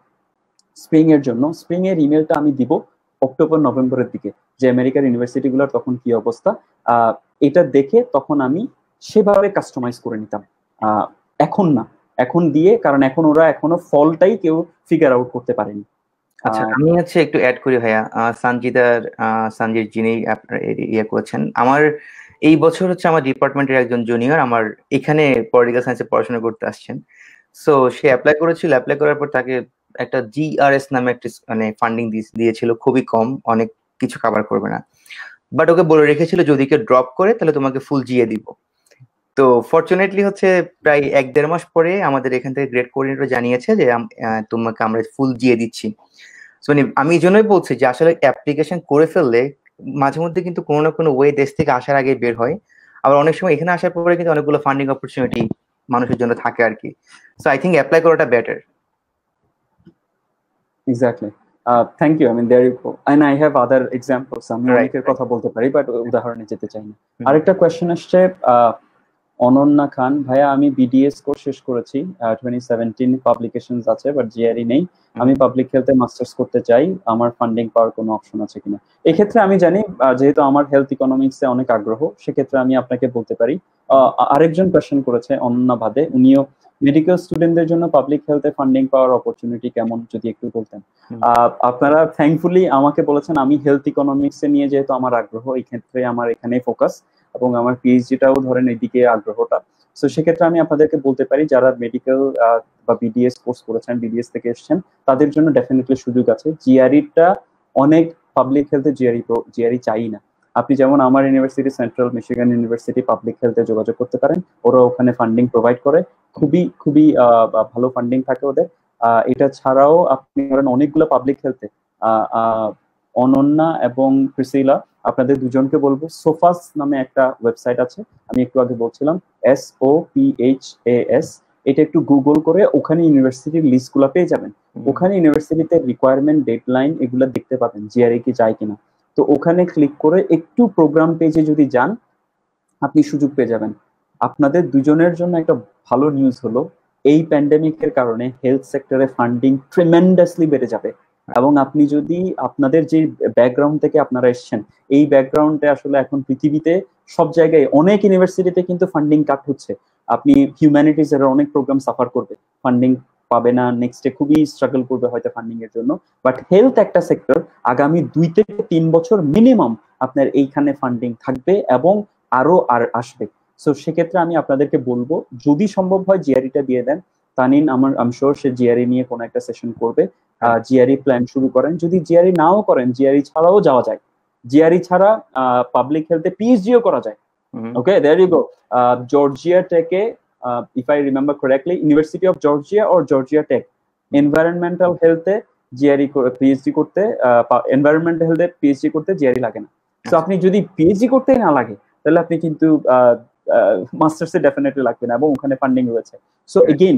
স্প্রিং এর জন্য। স্প্রিং এর ইমেলটা আমি দিব অক্টোবর নভেম্বরের দিকে, যে আমেরিকার ইউনিভার্সিটিগুলোর তখন কি অবস্থা, এটা দেখে তখন আমি সেভাবে কাস্টমাইজ করে নিতাম। এখন না, এখন দিয়ে, কারণ এখন ওরা এখনো ফলটাই কেউ ফিগার আউট করতে পারেনি। আচ্ছা, আমি হচ্ছে একটু অ্যাড করি ভাইয়া, সঞ্জিত যিনি আপনার ইয়ে করেছেন, আমার এই বছর হচ্ছে আমার ডিপার্টমেন্টের একজন জুনিয়র আমার এখানে পলিটিক্যাল সায়েন্সে পড়াশোনা করতে আসছেন। সো সে অ্যাপ্লাই করেছিল, অ্যাপ্লাই করার পর তাকে একটা জিআরএস নামে একটা মানে ফান্ডিং দিয়েছিল, খুবই কম, অনেক কিছু কভার করবে না, বাট ওকে বলে রেখেছিল যদি কেউ ড্রপ করে তাহলে তোমাকে ফুল জিএ দিব। তো ফরচুনেটলি হচ্ছে প্রায় 1-1.5 মাস পরে আমাদের এখান থেকে গ্রেড কোঅর্ডিনেটর জানিয়েছে যে তোমাকে আমরা ফুল জিএ দিচ্ছি। মানে আমি এই জন্যই বলছি যে আসলে অ্যাপ্লিকেশন করে ফেললে মাঝে মধ্যে কিন্তু কোনো না কোনো ওয়ে দেশ থেকে আসার আগে বের হয়, আবার অনেক সময় এখানে আসার পরে কিন্তু অনেকগুলো ফান্ডিং অপরচুনিটি মানুষের জন্য থাকে আর কি। সো আই থিঙ্ক অ্যাপ্লাই করাটা better. Exactly, thank you. I mean there you go, and I have other examples. আমি অনেকের কথা বলতে পারি, বাট উদাহরণে যেতে চাই না। আরেকটা কোয়েশ্চেন আসছে অনন্যা খান, ভাইয়া আমি বিডিএস কোর্স শেষ করেছি, 2017 পাবলিকেশনস আছে বাট জিআরই নেই, আমি পাবলিক হেলথে মাস্টার্স করতে চাই, আমার ফান্ডিং পাওয়ার কোনো অপশন আছে কিনা? এক্ষেত্রে আমি জানি, যেহেতু আমার হেলথ ইকোনমিক্সে অনেক আগ্রহ, সেক্ষেত্রে আমি আপনাকে বলতে পারি। আরেকজন কোয়েশ্চেন করেছে অনন্যা বাদে, উনিও মেডিকেল স্টুডেন্টদের জন্য পাবলিক হেলথে ফান্ডিং পাওয়ার অপরচুনিটি কেমন, যদি একটু বলতেন। আপনারা থ্যাঙ্কফুলি আমাকে বলেছেন, আমি হেলথ ইকোনমিক্সে নিয়ে যেহেতু আমার আগ্রহ, এই ক্ষেত্রে আমার এখানেই ফোকাস, এবং আমার পিএইচডিটাও ধরেন এইদিকে আগ্রহটা। সো সেক্ষেত্রে আমি আপনাদেরকে বলতে পারি, যারা মেডিকেল বা বিডিএস কোর্স করেছেন, বিডিএস থেকে এসেছেন, তাদের জন্য ডেফিনেটলি সুযোগ আছে। জিআরইটা অনেক পাবলিক হেলথে জিআরই চাই না। আপনি যেমন আমার university, central Michigan university public হেলথে যোগাযোগ করতে পারেন, ওরা ওখানে ফান্ডিং প্রোভাইড করে, খুবই খুবই ভালো ফান্ডিং থাকে ওদের। এটা ছাড়াও আপনি ধরেন অনেকগুলো পাবলিক হেলথে, অনন্যা এবং প্রিসিলা, আপনাদের দুজনকে বলবো, সোফাস নামে একটা ওয়েবসাইট আছে, আমি একটু আগে বলছিলাম, SOPHAS, এটা একটু গুগল করে ওখানে ইউনিভার্সিটির লিস্ট গুলা পেয়ে যাবেন। ওখানে ইউনিভার্সিটিতে রিকোয়ারমেন্ট, ডেডলাইন এগুলো দেখতে পাবেন, জিআরই কি যায় কিনা। তো ওখানে ক্লিক করে একটু প্রোগ্রাম পেজে যদি যান, আপনি সুযোগ পেয়ে যাবেন। আপনাদের দুজনের জন্য একটা ভালো নিউজ হলো, এই প্যান্ডেমিকের কারণে হেলথ সেক্টরে ফান্ডিং ট্রিমেন্ডাসলি বেড়ে যাবে। এবং আপনি যদি আপনাদের যে ব্যাকগ্রাউন্ড থেকে আপনারা এসেছেন, এই ব্যাকগ্রাউন্ডে আসলে এখন পৃথিবীতে সব জায়গায় অনেক ইউনিভার্সিটিতে কিন্তু ফান্ডিং কাট হচ্ছে। আপনি হিউম্যানিটিজ এর অনেক প্রোগ্রাম সাফার করবে, ফান্ডিং পাবে না, নেক্সটে খুবই স্ট্রাগল করবে হয়তো ফান্ডিং এর জন্য। বাট হেলথ একটা সেক্টর, আগামী 2 থেকে 3 বছর মিনিমাম আপনার এইখানে ফান্ডিং থাকবে এবং আরো আসবে। সো সেক্ষেত্রে আমি আপনাদেরকে বলবো, যদি সম্ভব হয় জিআরইটা দিয়ে দেন। তানিন আম শিওর সে জিআরই নিয়ে কোনো একটা সেশন করবে। জিআরই প্ল্যান শুরু করেন, যদি জিআরই নাও করেন, জিআরই ছাড়াও যাওয়া যায়। জিআরই ছাড়া পাবলিক হেলথে পিএইচডিও করা যায়। Okay, there you go. Georgia টেকে, if I remember correctly, university of Georgia or Georgia Tech, environmental হেলথে জিআরই পিএইচডি করতে, এনভায়রনমেন্টাল হেলথে পিএইচডি করতে জিআরই লাগে না। তো আপনি যদি পিএইচডি করতেই না লাগে, তাহলে আপনি কিন্তু মাস্টার্সে ডেফিনেটলি লাগবে না, এবং ওখানে ফান্ডিং রয়েছে। সো এগেইন,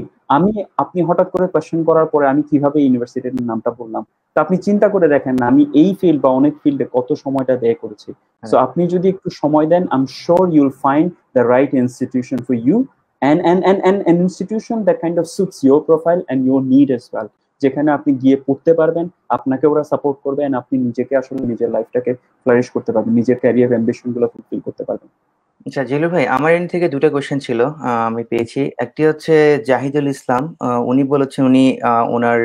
আপনি হঠাৎ করে কোয়েশ্চেন করার পরে আমি কিভাবে ইউনিভার্সিটির নামটা বললাম, তো আপনি চিন্তা করে দেখেন আমি এই ফিল্ড বা অনেক ফিল্ডে কত সময়টা ব্যয় করেছি। সো আপনি যদি একটু সময় দেন, I am sure you'll find the right institution for you, and an institution that kind of suits your profile and your need as well, যেখানে আপনি গিয়ে পড়তে পারবেন, আপনাকে ওরা সাপোর্ট করবে, and আপনি নিজেকে আসলে নিজের লাইফটাকে ফ্লারিশ করতে পারবেন, নিজের ক্যারিয়ার অ্যাম্বিশন গুলো ফুলফিল করতে পারবেন। আচ্ছা জিলু ভাই, আমার এন্ড থেকে 2টা কোয়েশ্চেন ছিল, আমি পেয়েছি। একটি হচ্ছে জাহিদুল ইসলাম, উনি বলেছেন উনি ওনার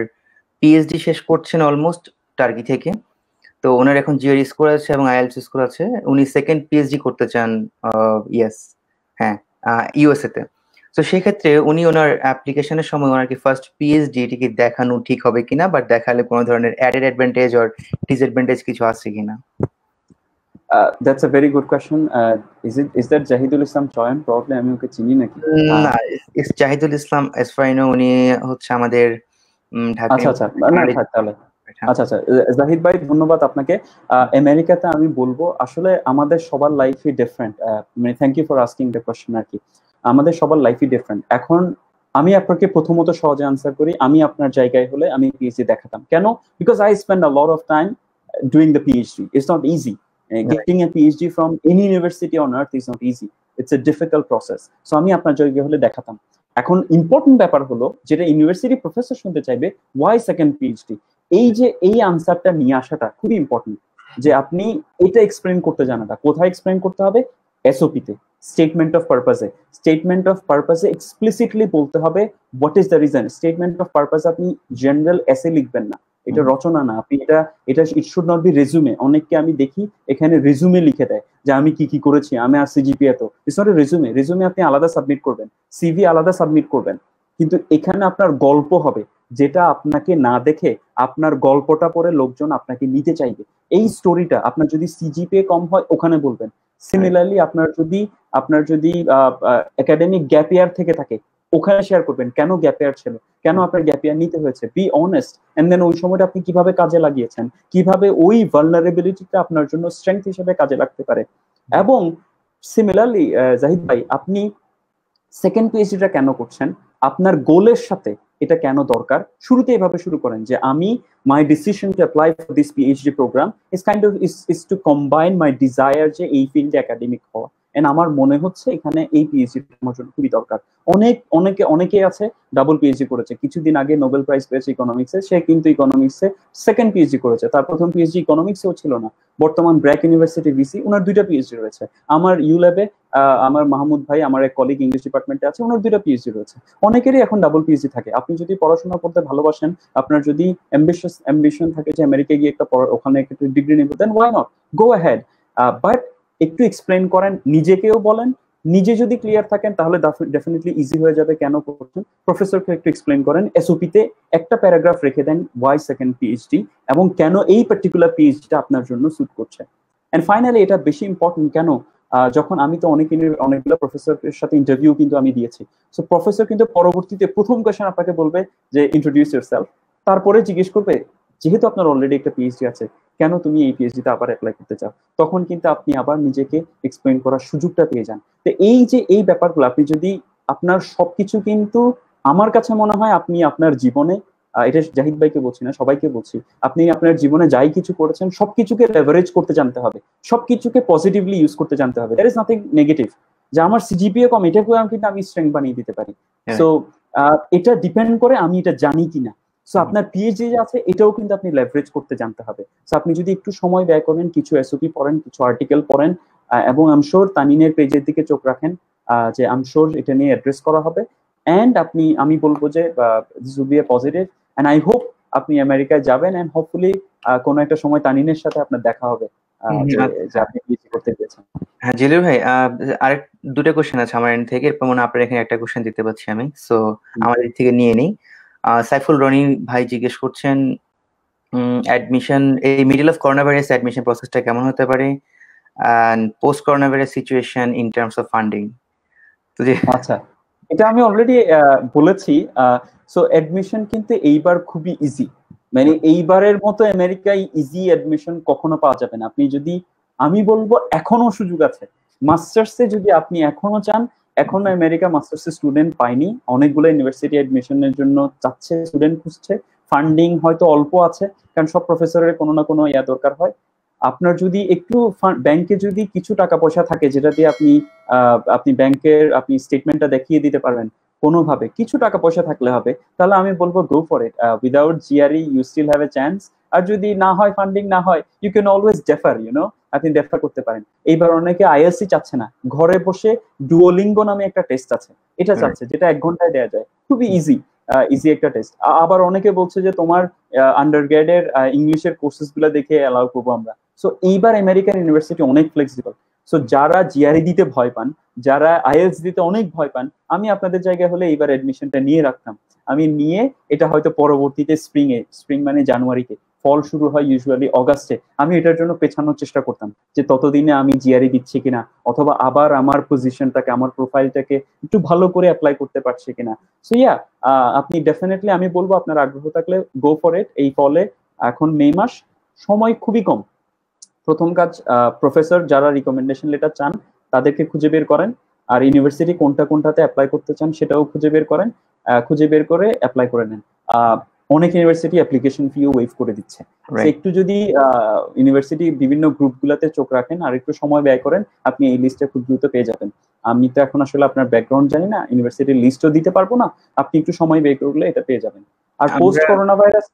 পিএইচডি শেষ করছেন অলমোস্ট টার্কি থেকে। তো ওনার এখন জিআরই স্কোর আছে এবং আইএলটিএস স্কোর আছে, উনি সেকেন্ড পিএইচডি করতে চান, ইয়েস, হ্যাঁ, ইউএসএ তে। তো সেক্ষেত্রে উনি ওনার অ্যাপ্লিকেশনের সময় ওনার কি ফার্স্ট পিএইচডি এটিকে দেখানো ঠিক হবে কিনা, বা দেখালে কোনো ধরনের অ্যাডেড অ্যাডভান্টেজ অর ডিসঅ্যাডভান্টেজ কিছু আছে কিনা? That's a very good question. Is that Jahidul Islam Choyan? Probably আমি ওকে চিনি নাকি? না, জাহিদুল ইসলাম as far I know উনি হচ্ছে আমাদের ঢাকা। আচ্ছা, না থাক তাহলে। আচ্ছা, জাহিদ ভাই ধন্যবাদ আপনাকে। আমেরিকাতে আমি বলবো, আসলে আমাদের সবার লাইফই ডিফারেন্ট, মানে thank you for asking the question আর কি। আমাদের সবার লাইফই ডিফারেন্ট। এখন আমি আপনাকে প্রথমত সহজে আনসার করি, আমি আপনার জায়গায় হলে আমি পিএইচডি দেখাতাম। কেন? Because I spend a lot of time doing the PhD. It's not easy, Getting a PhD from any university on earth is not easy. It's a difficult process. So আমি আপনার জায়গায় হলে দেখাতাম। এখন ইম্পর্টেন্ট ব্যাপার হলো যেটা ইউনিভার্সিটি প্রফেসর শুনতে চাইবে, ওয়াই সেকেন্ড পিএইচডি? এই যে এই আনসারটা নিয়ে আসাটা খুবই ইম্পর্টেন্ট, যে আপনি এটা এক্সপ্লেন করতে জানাটা। কোথায় এক্সপ্লেন করতে হবে? এসওপিতে, স্টেটমেন্ট অফ পারপাসে। স্টেটমেন্ট অফ পারপাসে এক্সপ্লিসিটলি বলতে হবে what is the reason. Statement of purpose আপনি জেনারেল এসে লিখবেন না, এটা রচনা না। আপনি এটা it should not be resume. অনেককে আমি দেখি এখানে রেজুমে লিখে দেয় যে আমি কি কি করেছি, আমি আর সিজিপি এত। It's not a resume. Resume আপনি আলাদা সাবমিট করবেন, সিভি আলাদা সাবমিট করবেন, কিন্তু এখানে আপনার গল্প হবে, যেটা আপনাকে না দেখে আপনার গল্পটা পড়ে লোকজন আপনাকে নিতে চাইবে। এই স্টোরিটা আপনার যদি সিজিপিএ কম হয় ওখানে বলবেন। সিমিলারলি আপনার যদি একাডেমিক গ্যাপ ইয়ার থেকে থাকে ওখানে শেয়ার করবেন, কেন গ্যাপ ইয়ার ছিল, কেন আপনার গ্যাপ ইয়ার নিতে হয়েছে। বি অনেস্ট, এন্ড দেন ওই সময়টা আপনি কিভাবে কাজে লাগিয়েছেন, কিভাবে ওই ভালনারেবিলিটিটা আপনার জন্য স্ট্রেংথ হিসেবে কাজে লাগতে পারে। এবং সিমিলারলি জাহিদ ভাই, আপনি সেকেন্ড পিএইচডিটা কেন করছেন, আপনার গোলের সাথে এটা কেন দরকার, শুরুতে এভাবে শুরু করেন যে আমি my decision to apply for this PhD programme is to combine my desire যে এই ফিল্ডে একাডেমিক হওয়া, এন্ড আমার মনে হচ্ছে এখানে এই পিএইচডি আমার জন্য খুবই দরকার। অনেকে আছে ডাবল পিএইচডি করেছে, কিছুদিন আগে নোবেল প্রাইজ পেয়েছে ইকোনমিক্সে, সে কিন্তু ইকোনমিক্সে সেকেন্ড পিএইচডি করেছে, তার প্রথম পিএইচডি ইকোনমিক্সেও ছিল না। বর্তমান ব্র্যাক ইউনিভার্সিটি ভিসি, ওনার 2টা পিএইচডি রয়েছে। আমার ইউল্যাবে আমার মাহমুদ ভাই, আমার এক কলিগ ইংলিশ ডিপার্টমেন্টে আছে, ওনার 2টা পিএইচডি রয়েছে। অনেকেরই এখন ডাবল পিএইচডি থাকে। আপনি যদি পড়াশোনা করতে ভালোবাসেন, আপনার যদি অ্যাম্বিশন থাকে যে আমেরিকা গিয়ে ওখানে একটা ডিগ্রি নিব, then why not, go ahead. But একটু এক্সপ্লেন করেন, নিজেকেও বলেন। নিজে যদি ক্লিয়ার থাকেন তাহলে ডেফিনেটলি ইজি হয়ে যাবে কেন করছেন। প্রফেসরকে একটু এক্সপ্লেন করেন, এসওপিতে একটা প্যারাগ্রাফ রেখে দেন ওয়াই সেকেন্ড পিএইচডি এবং কেন এই পার্টিকুলার পিএইচডিটা আপনার জন্য স্যুট করছে। এন্ড ফাইনালি এটা বেশি ইম্পর্টেন্ট কেন, যখন আমি তো অনেকগুলো প্রফেসরের সাথে ইন্টারভিউ কিন্তু আমি দিয়েছি। সো প্রফেসর কিন্তু পরবর্তীতে প্রথম কোয়েশ্চেন আপনাকে বলবে যে ইন্ট্রোডিউস ইউরসেলফ, তারপরে জিজ্ঞেস করবে যেহেতু আপনার অলরেডি একটা পিএইচডি আছে, কেন তুমি এই পিএইচডিতে আবার অ্যাপ্লাই করতে চাও। তখন কিন্তু আপনি আবার নিজেকে এক্সপ্লেইন করার সুযোগটা পেয়ে যান। তো এই যে এই ব্যাপারগুলো আপনি যদি আপনার সবকিছু, কিন্তু আমার কাছে মনে হয় আপনি আপনার জীবনে, এটা জাহিদ ভাইকে বলছি না, সবাইকে বলছি, আপনি আপনার জীবনে যাই কিছু করেছেন সবকিছুকে লেভারেজ করতে জানতে হবে, সবকিছুকে পজিটিভলি ইউজ করতে জানতে হবে। There is nothing negative. যে আমার সিজিপিএ কম, এটাকে কিন্তু আমি স্ট্রেংথ বানিয়ে দিতে পারি। সো এটা ডিপেন্ড করে আমি এটা জানি কিনা। সো আপনার পিএইচডি আছে এটাও কিন্তু আপনি লেভারেজ করতে জানতে হবে। সো আপনি যদি একটু সময় ব্যয় করেন, কিছু এসওপি পড়েন, কিছু আর্টিকেল পড়েন, এবং আই এম শিওর তানিনের পেজের দিকে চোখ রাখেন, যে আই এম শিওর এটা নিয়ে অ্যাড্রেস করা হবে। এন্ড আমি বলবো যে this will be a positive, and I hope আপনি আমেরিকায় যাবেন, এন্ড হোপফুলি কোনো একটা সময় তানিনের সাথে আপনার দেখা হবে যে আপনি পিএইচডি করতে গেছেন। হ্যাঁ জলিল ভাই, আরেক 2টা কোশ্চেন আছে আমার এন্ড থেকে, এরপর মনে আপনার এখানে একটা কোশ্চেন দিতে পারছি আমি। সো আমার দিক থেকে নিয়ে নিই। সাইফুল রনি ভাই জিজ্ঞেস করছেন অ্যাডমিশন, এই middle of corona virus admission প্রসেসটা কেমন হতে পারে, and post coronavirus situation in terms of funding? তো যে আচ্ছা, এটা আমি অলরেডি বলেছি। সো অ্যাডমিশন কিন্তু এইবার খুবই ইজি, মানে এইবারের মতো আমেরিকায় ইজি অ্যাডমিশন কখনো পাওয়া যাবে না। আপনি যদি, আমি বলবো এখনো সুযোগ আছে মাস্টার্সে, যদি আপনি এখনো চান, এখনো আমেরিকা মাস্টার্সে স্টুডেন্ট পাইনি, অনেকগুলো ইউনিভার্সিটি অ্যাডমিশনের জন্য চাচ্ছে, স্টুডেন্ট খুঁজছে, ফান্ডিং হয়তো অল্প আছে, কারণ সব প্রফেসরের কোনো না কোনো দরকার হয়। আপনার যদি একটু ব্যাংকে যদি কিছু টাকা পয়সা থাকে, যেটা দিয়ে আপনি ব্যাংকের আপনি স্টেটমেন্টটা দেখিয়ে দিতে পারবেন কোনোভাবে, কিছু টাকা পয়সা থাকলে হবে, তাহলে আমি বলবো go for it. Without GRE you still have a chance. আর যদি না হয়, ফান্ডিং না হয়, ইউ ক্যান অলওয়েজ ডেফার, আপনি ডেফার করতে পারেন। এইবার অনেকে আইএলসি চাচ্ছে না, ঘরে বসে ডুওলিঙ্গো নামে একটা টেস্ট আছে, এটা চাচ্ছে, যেটা 1 ঘন্টায় দেওয়া যায়, খুবই ইজি একটা টেস্ট। আবার অনেকে বলছে যে তোমার আন্ডারগ্রেডের ইংলিশের কোর্সেস গুলো দেখে অ্যালাউ করবো আমরা। সো এইবার আমেরিকান ইউনিভার্সিটি অনেক ফ্লেক্সিবল। সো যারা জিআরই দিতে ভয় পান, যারা আইএলস দিতে অনেক ভয় পান, আমি আপনাদের জায়গায় হলে এইবার এডমিশনটা নিয়ে রাখতাম। আমি নিয়ে এটা হয়তো পরবর্তীতে স্প্রিং মানে জানুয়ারিতে, ফল শুরু হয় ইউজুয়ালি অগাস্টে, আমি এটার জন্য পেছানোর চেষ্টা করতাম, যে ততদিনে আমি জিআরই দিচ্ছি কিনা, অথবা আবার আমার পজিশনটাকে, আমার প্রোফাইলটাকে একটু ভালো করে অ্যাপ্লাই করতে পারছি কিনা। সো ইয়া, আপনি ডেফিনেটলি, আমি বলবো আপনার আগ্রহ থাকলে গো ফর ইট। এই ফলে এখন মে মাস, সময় খুবই কম। প্রথম কাজ, প্রফেসর যারা রিকমেন্ডেশন লেটার চান তাদেরকে খুঁজে বের করেন, আর ইউনিভার্সিটি কোনটাতে অ্যাপ্লাই করতে চান সেটাও খুঁজে বের করেন, খুঁজে বের করে অ্যাপ্লাই করে নেন। অনেক ইউনিভার্সিটি অ্যাপ্লিকেশন ফিও ওয়েভ করে দিচ্ছে। একটু যদি ইউনিভার্সিটি বিভিন্ন গ্রুপগুলোতে চোখ রাখেন আর একটু সময় ব্যয় করেন, আপনি এই লিস্টটা খুব দ্রুত পেয়ে যাবেন। আমি তো এখন আসলে আপনার ব্যাকগ্রাউন্ড জানি না, ইউনিভার্সিটির লিস্টও দিতে পারবো না, আপনি একটু সময় ব্যয় করলে এটা পেয়ে যাবেন। আর পোস্ট করোনা ভাইরাস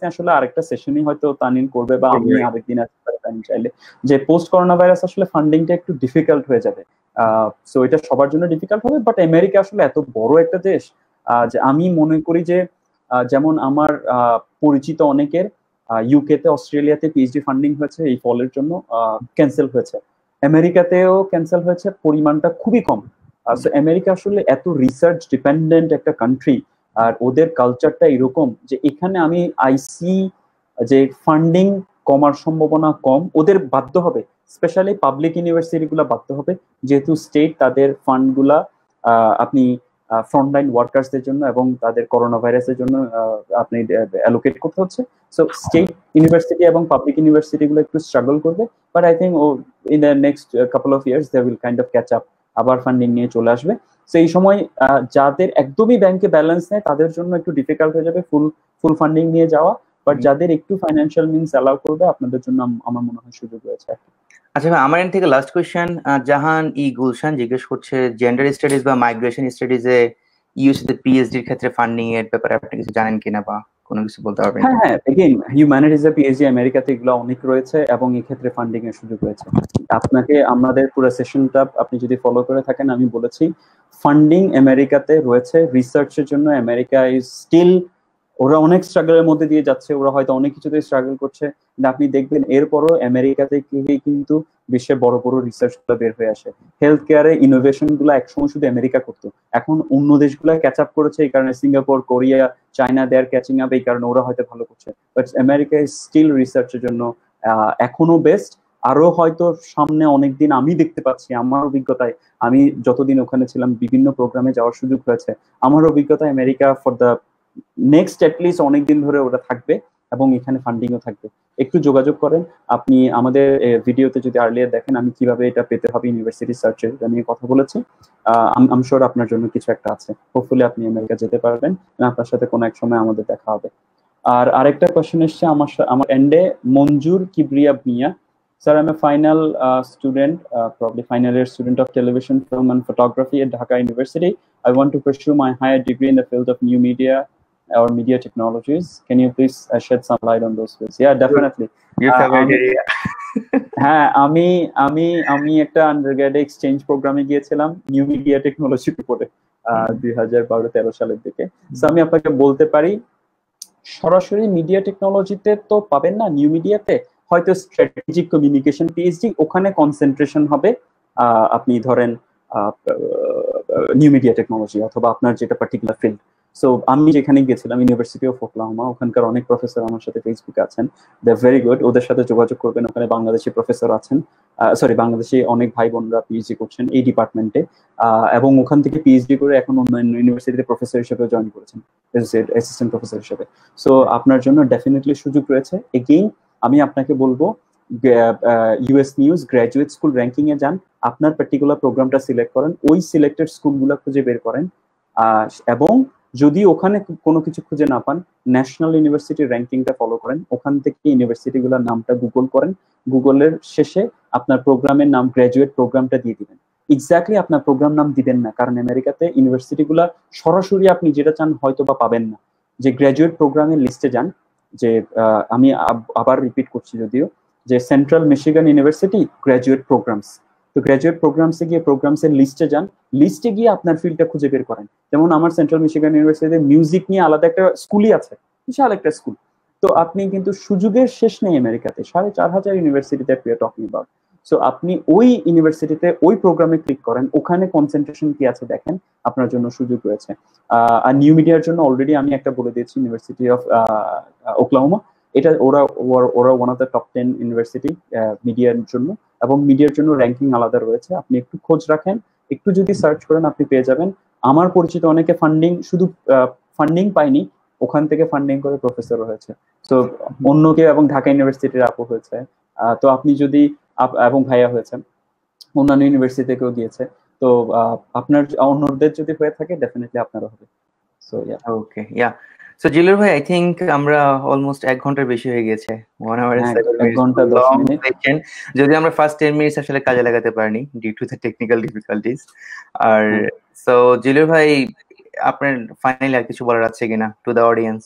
নিয়ে আসলে আরেকটা সেশনই হয়তো তানিন করবে বা আমি আরেকদিন আসতে পারি তানিন চাইলে, যে পোস্ট করোনা ভাইরাস আসলে ফান্ডিংটা একটু ডিফিকাল্ট হয়ে যাবে। সো এটা সবার জন্য ডিফিকাল্ট হবে, বাট আমেরিকা আসলে এত বড় একটা দেশ যে আমি মনে করি যে যেমন আমার পরিচিত অনেকের ইউকেতে অস্ট্রেলিয়াতে পিএইচডি ফান্ডিং হয়েছে এই ফলের জন্য, ক্যান্সেল হয়েছে, আমেরিকাতেও ক্যান্সেল হয়েছে, পরিমাণটা খুবই কম। আমেরিকা আসলে এত রিসার্চ ডিপেন্ডেন্ট একটা কান্ট্রি, আর ওদের কালচারটা এরকম যে এখানে আমি আইসি যে ফান্ডিং কমার সম্ভাবনা কম, ওদের বাধ্য হবে, স্পেশালি পাবলিক ইউনিভার্সিটি গুলা বাধ্য হবে, যেহেতু স্টেট তাদের ফান্ড গুলা আপনি ফ্রন্টলাইন ওয়ার্কার্সদের জন্য এবং তাদের করোনা ভাইরাসের জন্য আপনি অ্যালোকেট করতে হচ্ছে। সো স্টেট ইউনিভার্সিটি এবং পাবলিক ইউনিভার্সিটি গুলো একটু স্ট্রাগল করবে, but I think in the next couple of years they will kind of catch up, আবার ফান্ডিং নিয়ে চলে আসবে। সেই সময় যাদের একদমই ব্যাংকে ব্যালেন্স নেই তাদের জন্য একটু ডিফিকাল্ট হয়ে যাবে ফুল ফান্ডিং নিয়ে যাওয়া, বাট যাদের একটু ফাইন্যান্সিয়াল মিনস অ্যালাউ করবে আপনাদের জন্য আমার মনে হয় সুযোগ রয়েছে। আচ্ছা ভাই, আমার এন্ড থেকে লাস্ট কোয়েশ্চেন, জাহান গুলশান জিজ্ঞেস করছে জেন্ডার স্টাডিজ বা মাইগ্রেশন স্টাডিজে ইউএসএ পিএইচডি এর ক্ষেত্রে ফান্ডিং এর ব্যাপারে আপনি কিছু জানেন কিনা বা কোনো কিছু বলতে পারবেন? হ্যাঁ, এগেইন হিউম্যানিটিজ এর পিএইচডি আমেরিকাতে এগুলো অনেক রয়েছে এবং এই ক্ষেত্রে ফান্ডিং এর সুযোগ রয়েছে। আপনাকে আমাদের পুরো সেশনটা আপনি যদি ফলো করে থাকেন, আমি বলেছি ফান্ডিং আমেরিকাতে রয়েছে রিসার্চের জন্য। আমেরিকা ইজ স্টিল, ওরা অনেক স্ট্রাগলের মধ্যে দিয়ে যাচ্ছে, ওরা হয়তো অনেক কিছুতে স্ট্রাগল করছে, আপনি দেখবেন এরপরও আমেরিকাতে কিন্তু বিশ্বের বড় বড় রিসার্চ গুলো বের হয়ে আসে। হেলথ কেয়ারে ইনোভেশন গুলো একসময় শুধু আমেরিকা করতো, এখন অন্য দেশগুলো ক্যাচ আপ করেছে, এই কারণে সিঙ্গাপুর, কোরিয়া, চায়না দে আর ক্যাচিং আপ, এই কারণে ওরা হয়তো ভালো করছে। বাট আমেরিকা ইজ স্টিল রিসার্চের জন্য এখনো বেস্ট। আরো হয়তো সামনে অনেকদিন আমি দেখতে পাচ্ছি, আমার অভিজ্ঞতায়, আমি যতদিন ওখানে ছিলাম বিভিন্ন প্রোগ্রামে যাওয়ার সুযোগ হয়েছে, আমার অভিজ্ঞতায় America for the next at least অনেকদিন ধরে ওরা থাকবে এবং এখানে ফান্ডিংও থাকবে। একটু যোগাযোগ করেন, আপনি আমাদের ভিডিওতে যদি আর্লিয়ার দেখেন আমি কিভাবে এটা পেতে হবে ইউনিভার্সিটি সার্চে এটা নিয়ে কথা বলেছি। আম শিওর আপনার জন্য কিছু একটা আছে, হোপফুলি আপনি আমেরিকা যেতে পারবেন, আপনার সাথে কোনো এক সময় আমাদের দেখা হবে। আর আরেকটা কোয়েশ্চেন এসছে আমার এন্ডে, মঞ্জুর কিবরিয়া মিয়া। Sir, I'm a final student, probably final year student of television, film and photography at Dhaka University. I want to pursue my higher degree in the field of new media or media technologies. Can you please shed some light on those fields? Yeah, definitely. হ্যাঁ, আমি একটা আন্ডারগ্রেড এক্সচেঞ্জ প্রোগ্রামে গিয়েছিলাম নিউ মিডিয়া টেকনোলজির উপরে 2012-13 সালের দিকে। সো আমি আপনাকে বলতে পারি সরাসরি মিডিয়া টেকনোলজিতে তো পাবেন না, নিউ মিডিয়াতে হয়তো স্ট্র্যাটেজিক কমিউনিকেশন পিএইচডি, ওখানে কনসেন্ট্রেশন হবে আপনি ধরেন নিউ মিডিয়া টেকনোলজি অথবা আপনার যেটা পার্টিকুলার ফিল্ড। সো আমি যেখানে গেছিলাম ইউনিভার্সিটি অফ ওকলাহোমা, ওখানকার অনেক প্রফেসর আমার সাথে ফেসবুকে আছেন, দে আর ভেরি গুড, ওদের সাথে যোগাযোগ করবেন। ওখানে বাংলাদেশি প্রফেসর আছেন, বাংলাদেশি অনেক ভাই বোনরা পিএইচডি করছেন এই ডিপার্টমেন্টে, এবং ওখান থেকে পিএইচডি করে এখন অন্যান্য ইউনিভার্সিটিতে প্রফেসর হিসেবে জয়েন করেছেন, অ্যাসিস্ট্যান্ট প্রফেসর হিসেবে। সো আপনার জন্য ডেফিনেটলি সুযোগ রয়েছে। এগেইন আমি আপনাকে বলবো US news graduate school ranking এ যান, আপনার পার্টিকুলার প্রোগ্রামটা সিলেক্ট করেন, ওই সিলেক্টেড স্কুলগুলো খুঁজে বের করেন, এবং যদি ওখানে কোনো কিছু খুঁজে না পান ন্যাশনাল ইউনিভার্সিটির র্যাঙ্কিংটা ফলো করেন, ওখান থেকে ইউনিভার্সিটিগুলোর নামটা গুগল করেন, গুগলের শেষে আপনার প্রোগ্রামের নাম গ্র্যাজুয়েট প্রোগ্রামটা দিয়ে দিবেন। এক্স্যাক্টলি আপনার প্রোগ্রাম নাম দিবেন না, কারণ আমেরিকাতে ইউনিভার্সিটিগুলা সরাসরি আপনি যেটা চান হয়তো বা পাবেন না। যে গ্র্যাজুয়েট প্রোগ্রামের লিস্টে যান, যে আমি আবার রিপিট করছি যদিও, যে central Michigan university graduate programs, তো গ্র্যাজুয়েট প্রোগ্রামসে গিয়ে প্রোগ্রামসের লিস্টে যান, লিস্টে গিয়ে আপনার ফিল্ডটা খুঁজে বের করেন। যেমন আমার সেন্ট্রাল মিশিগান ইউনিভার্সিটিতে মিউজিক নিয়ে আলাদা একটা স্কুলই আছে, বিশাল একটা স্কুল। তো আপনি কিন্তু সুযোগের শেষ নেই আমেরিকাতে, 4500 ইউনিভার্সিটিতে we are talking about। So আপনি ওই ইউনিভার্সিটিতে ওই প্রোগ্রামে ক্লিক করেন, ওখানে কনসেন্ট্রেশন কি আছে দেখেন, আপনার জন্য সুযোগ রয়েছে। আর নিউ মিডিয়ার জন্য অলরেডি আমি একটা বলে দিয়েছি, ইউনিভার্সিটি অফ ওকলাহোমা, এটা ওরা one of the top 10 university মিডিয়ার জন্য, এবং মিডিয়ার জন্য র্যাঙ্কিং আলাদা রয়েছে। আপনি একটু খোঁজ রাখেন, একটু যদি সার্চ করেন আপনি পেয়ে যাবেন। আমার পরিচিত অনেকে শুধু ফান্ডিং পায়নি, ওখান থেকে ফান্ডিং করে প্রফেসর হয়েছে। তো অন্য কেউ, এবং ঢাকা ইউনিভার্সিটির আপু হয়েছে, তো আপনি যদি এবং ভাইয়া হয়েছে, অন্যান্য ইউনিভার্সিটি থেকেও গিয়েছে। তো আপনার অন্যদের যদি হয়ে থাকে ডেফিনেটলি আপনারও হবে। সো ইয়া ওকে, ইয়া। সো জিলুর ভাই, আই থিংক আমরা অলমোস্ট 1 ঘন্টার বেশি হয়ে গেছে। 1 hour and 7 1 minutes, ঘন্টা 10 লং মিনিট। সেশন। যদি আমরা ফার্স্ট 10 মিনিটস আসলে কাজে লাগাতে পারিনি due to the technical difficulties. আর সো জিলুর ভাই, আপনার ফাইনালি আর কিছু বলার আছে কিনা to the audience?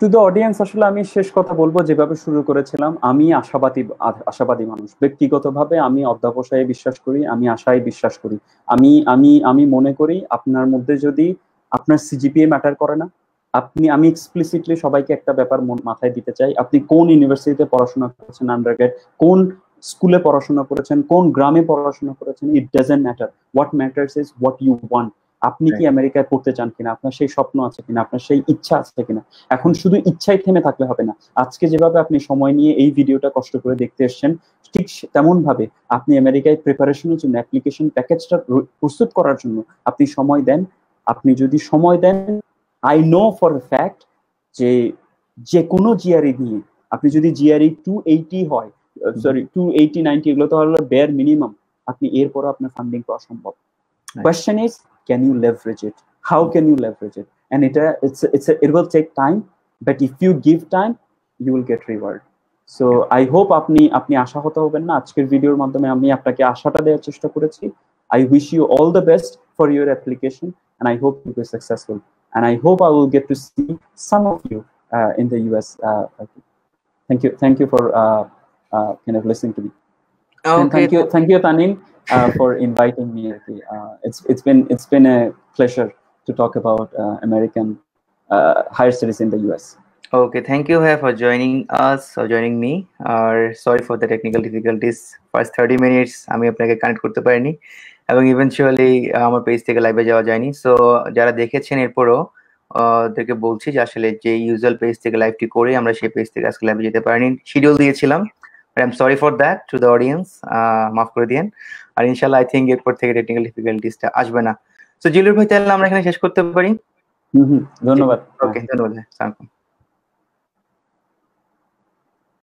To the audience আসলে আমি শেষ কথা বলবো, যেভাবে শুরু করেছিলাম, আমি আশাবাদী মানুষ। ব্যক্তিগতভাবে আমি অধ্যবসায়ে বিশ্বাস করি, আমি আশায় বিশ্বাস করি। আমি মনে করি আপনার মধ্যে যদি আপনার সিজিপিএ ম্যাটার করে না, আমি এক্সপ্লিসিটলি সবাইকে একটা ব্যাপার মাথায় দিতে চাই, আপনি কোন ইউনিভার্সিটিতে পড়াশোনা করেছেন, আন্ডারগ্রেড কোন স্কুলে পড়াশোনা করেছেন, কোন গ্রামে পড়াশোনা করেছেন, it doesn't matter. What matters is what you want. আপনি কি আমেরিকায় পড়তে চান কিনা, আপনার সেই স্বপ্ন আছে কিনা, আপনার সেই ইচ্ছা আছে কিনা। এখন শুধু ইচ্ছায় থেমে থাকলে হবে না। আজকে যেভাবে আপনি সময় নিয়ে এই ভিডিওটা কষ্ট করে দেখতে এসেছেন, ঠিক তেমন ভাবে আপনি আমেরিকায় প্রিপারেশনের জন্য, অ্যাপ্লিকেশন প্যাকেজটা প্রস্তুত করার জন্য আপনি সময় দেন। আপনি যদি সময় দেন, I know for a fact যে কোনো জিআরই নিয়ে, আপনি যদি জিআরই 280 হয়, সরি 280 90, এগুলো তো হলো বেয়ার মিনিমাম, আপনি এরপর আপনার ফান্ডিং পাওয়া সম্ভব। Question is, can you leverage it? How can you leverage it? And it will take time, but if you give time, you will get reward. So I hope আপনি আশাহত হবেন না। আজকের ভিডিওর মাধ্যমে আমি আপনাকে আশাটা দেওয়ার চেষ্টা করেছি। I wish you all the best for your application, and I hope you be successful. And I hope I will get to see some of you in the US. Thank you for kind of listening to me. Okay. And thank you, Tanin, for inviting me. It's been a pleasure to talk about American higher studies in the US. Okay, thank you for joining us or joining me. Sorry for the technical difficulties. First 30 minutes আমি আপনাকে কানেক্ট করতে পারিনি, এবং ইভেনচুয়ালি আমার পেজ থেকে লাইভে যাওয়া যায়নি। সো যারা দেখেছেন এরপরও ওদেরকে বলছি যে আসলে যে ইউজুয়াল পেজ থেকে লাইভটি করে আমরা সেই পেজ থেকে আজকে লাইভে যেতে পারিনি, শিডিউল দিয়েছিলাম। I am sorry for that two the audience, মাফ করে দিয়েন। আর ইনশাল্লাহ আই থিঙ্ক এরপর থেকে টেকনিক্যাল ডিফিকাল্টিসটা আসবে না। সো জিলুর ভাই, তাহলে আমরা এখানে শেষ করতে পারি। ধন্যবাদ। ওকে, ধন্যবাদ।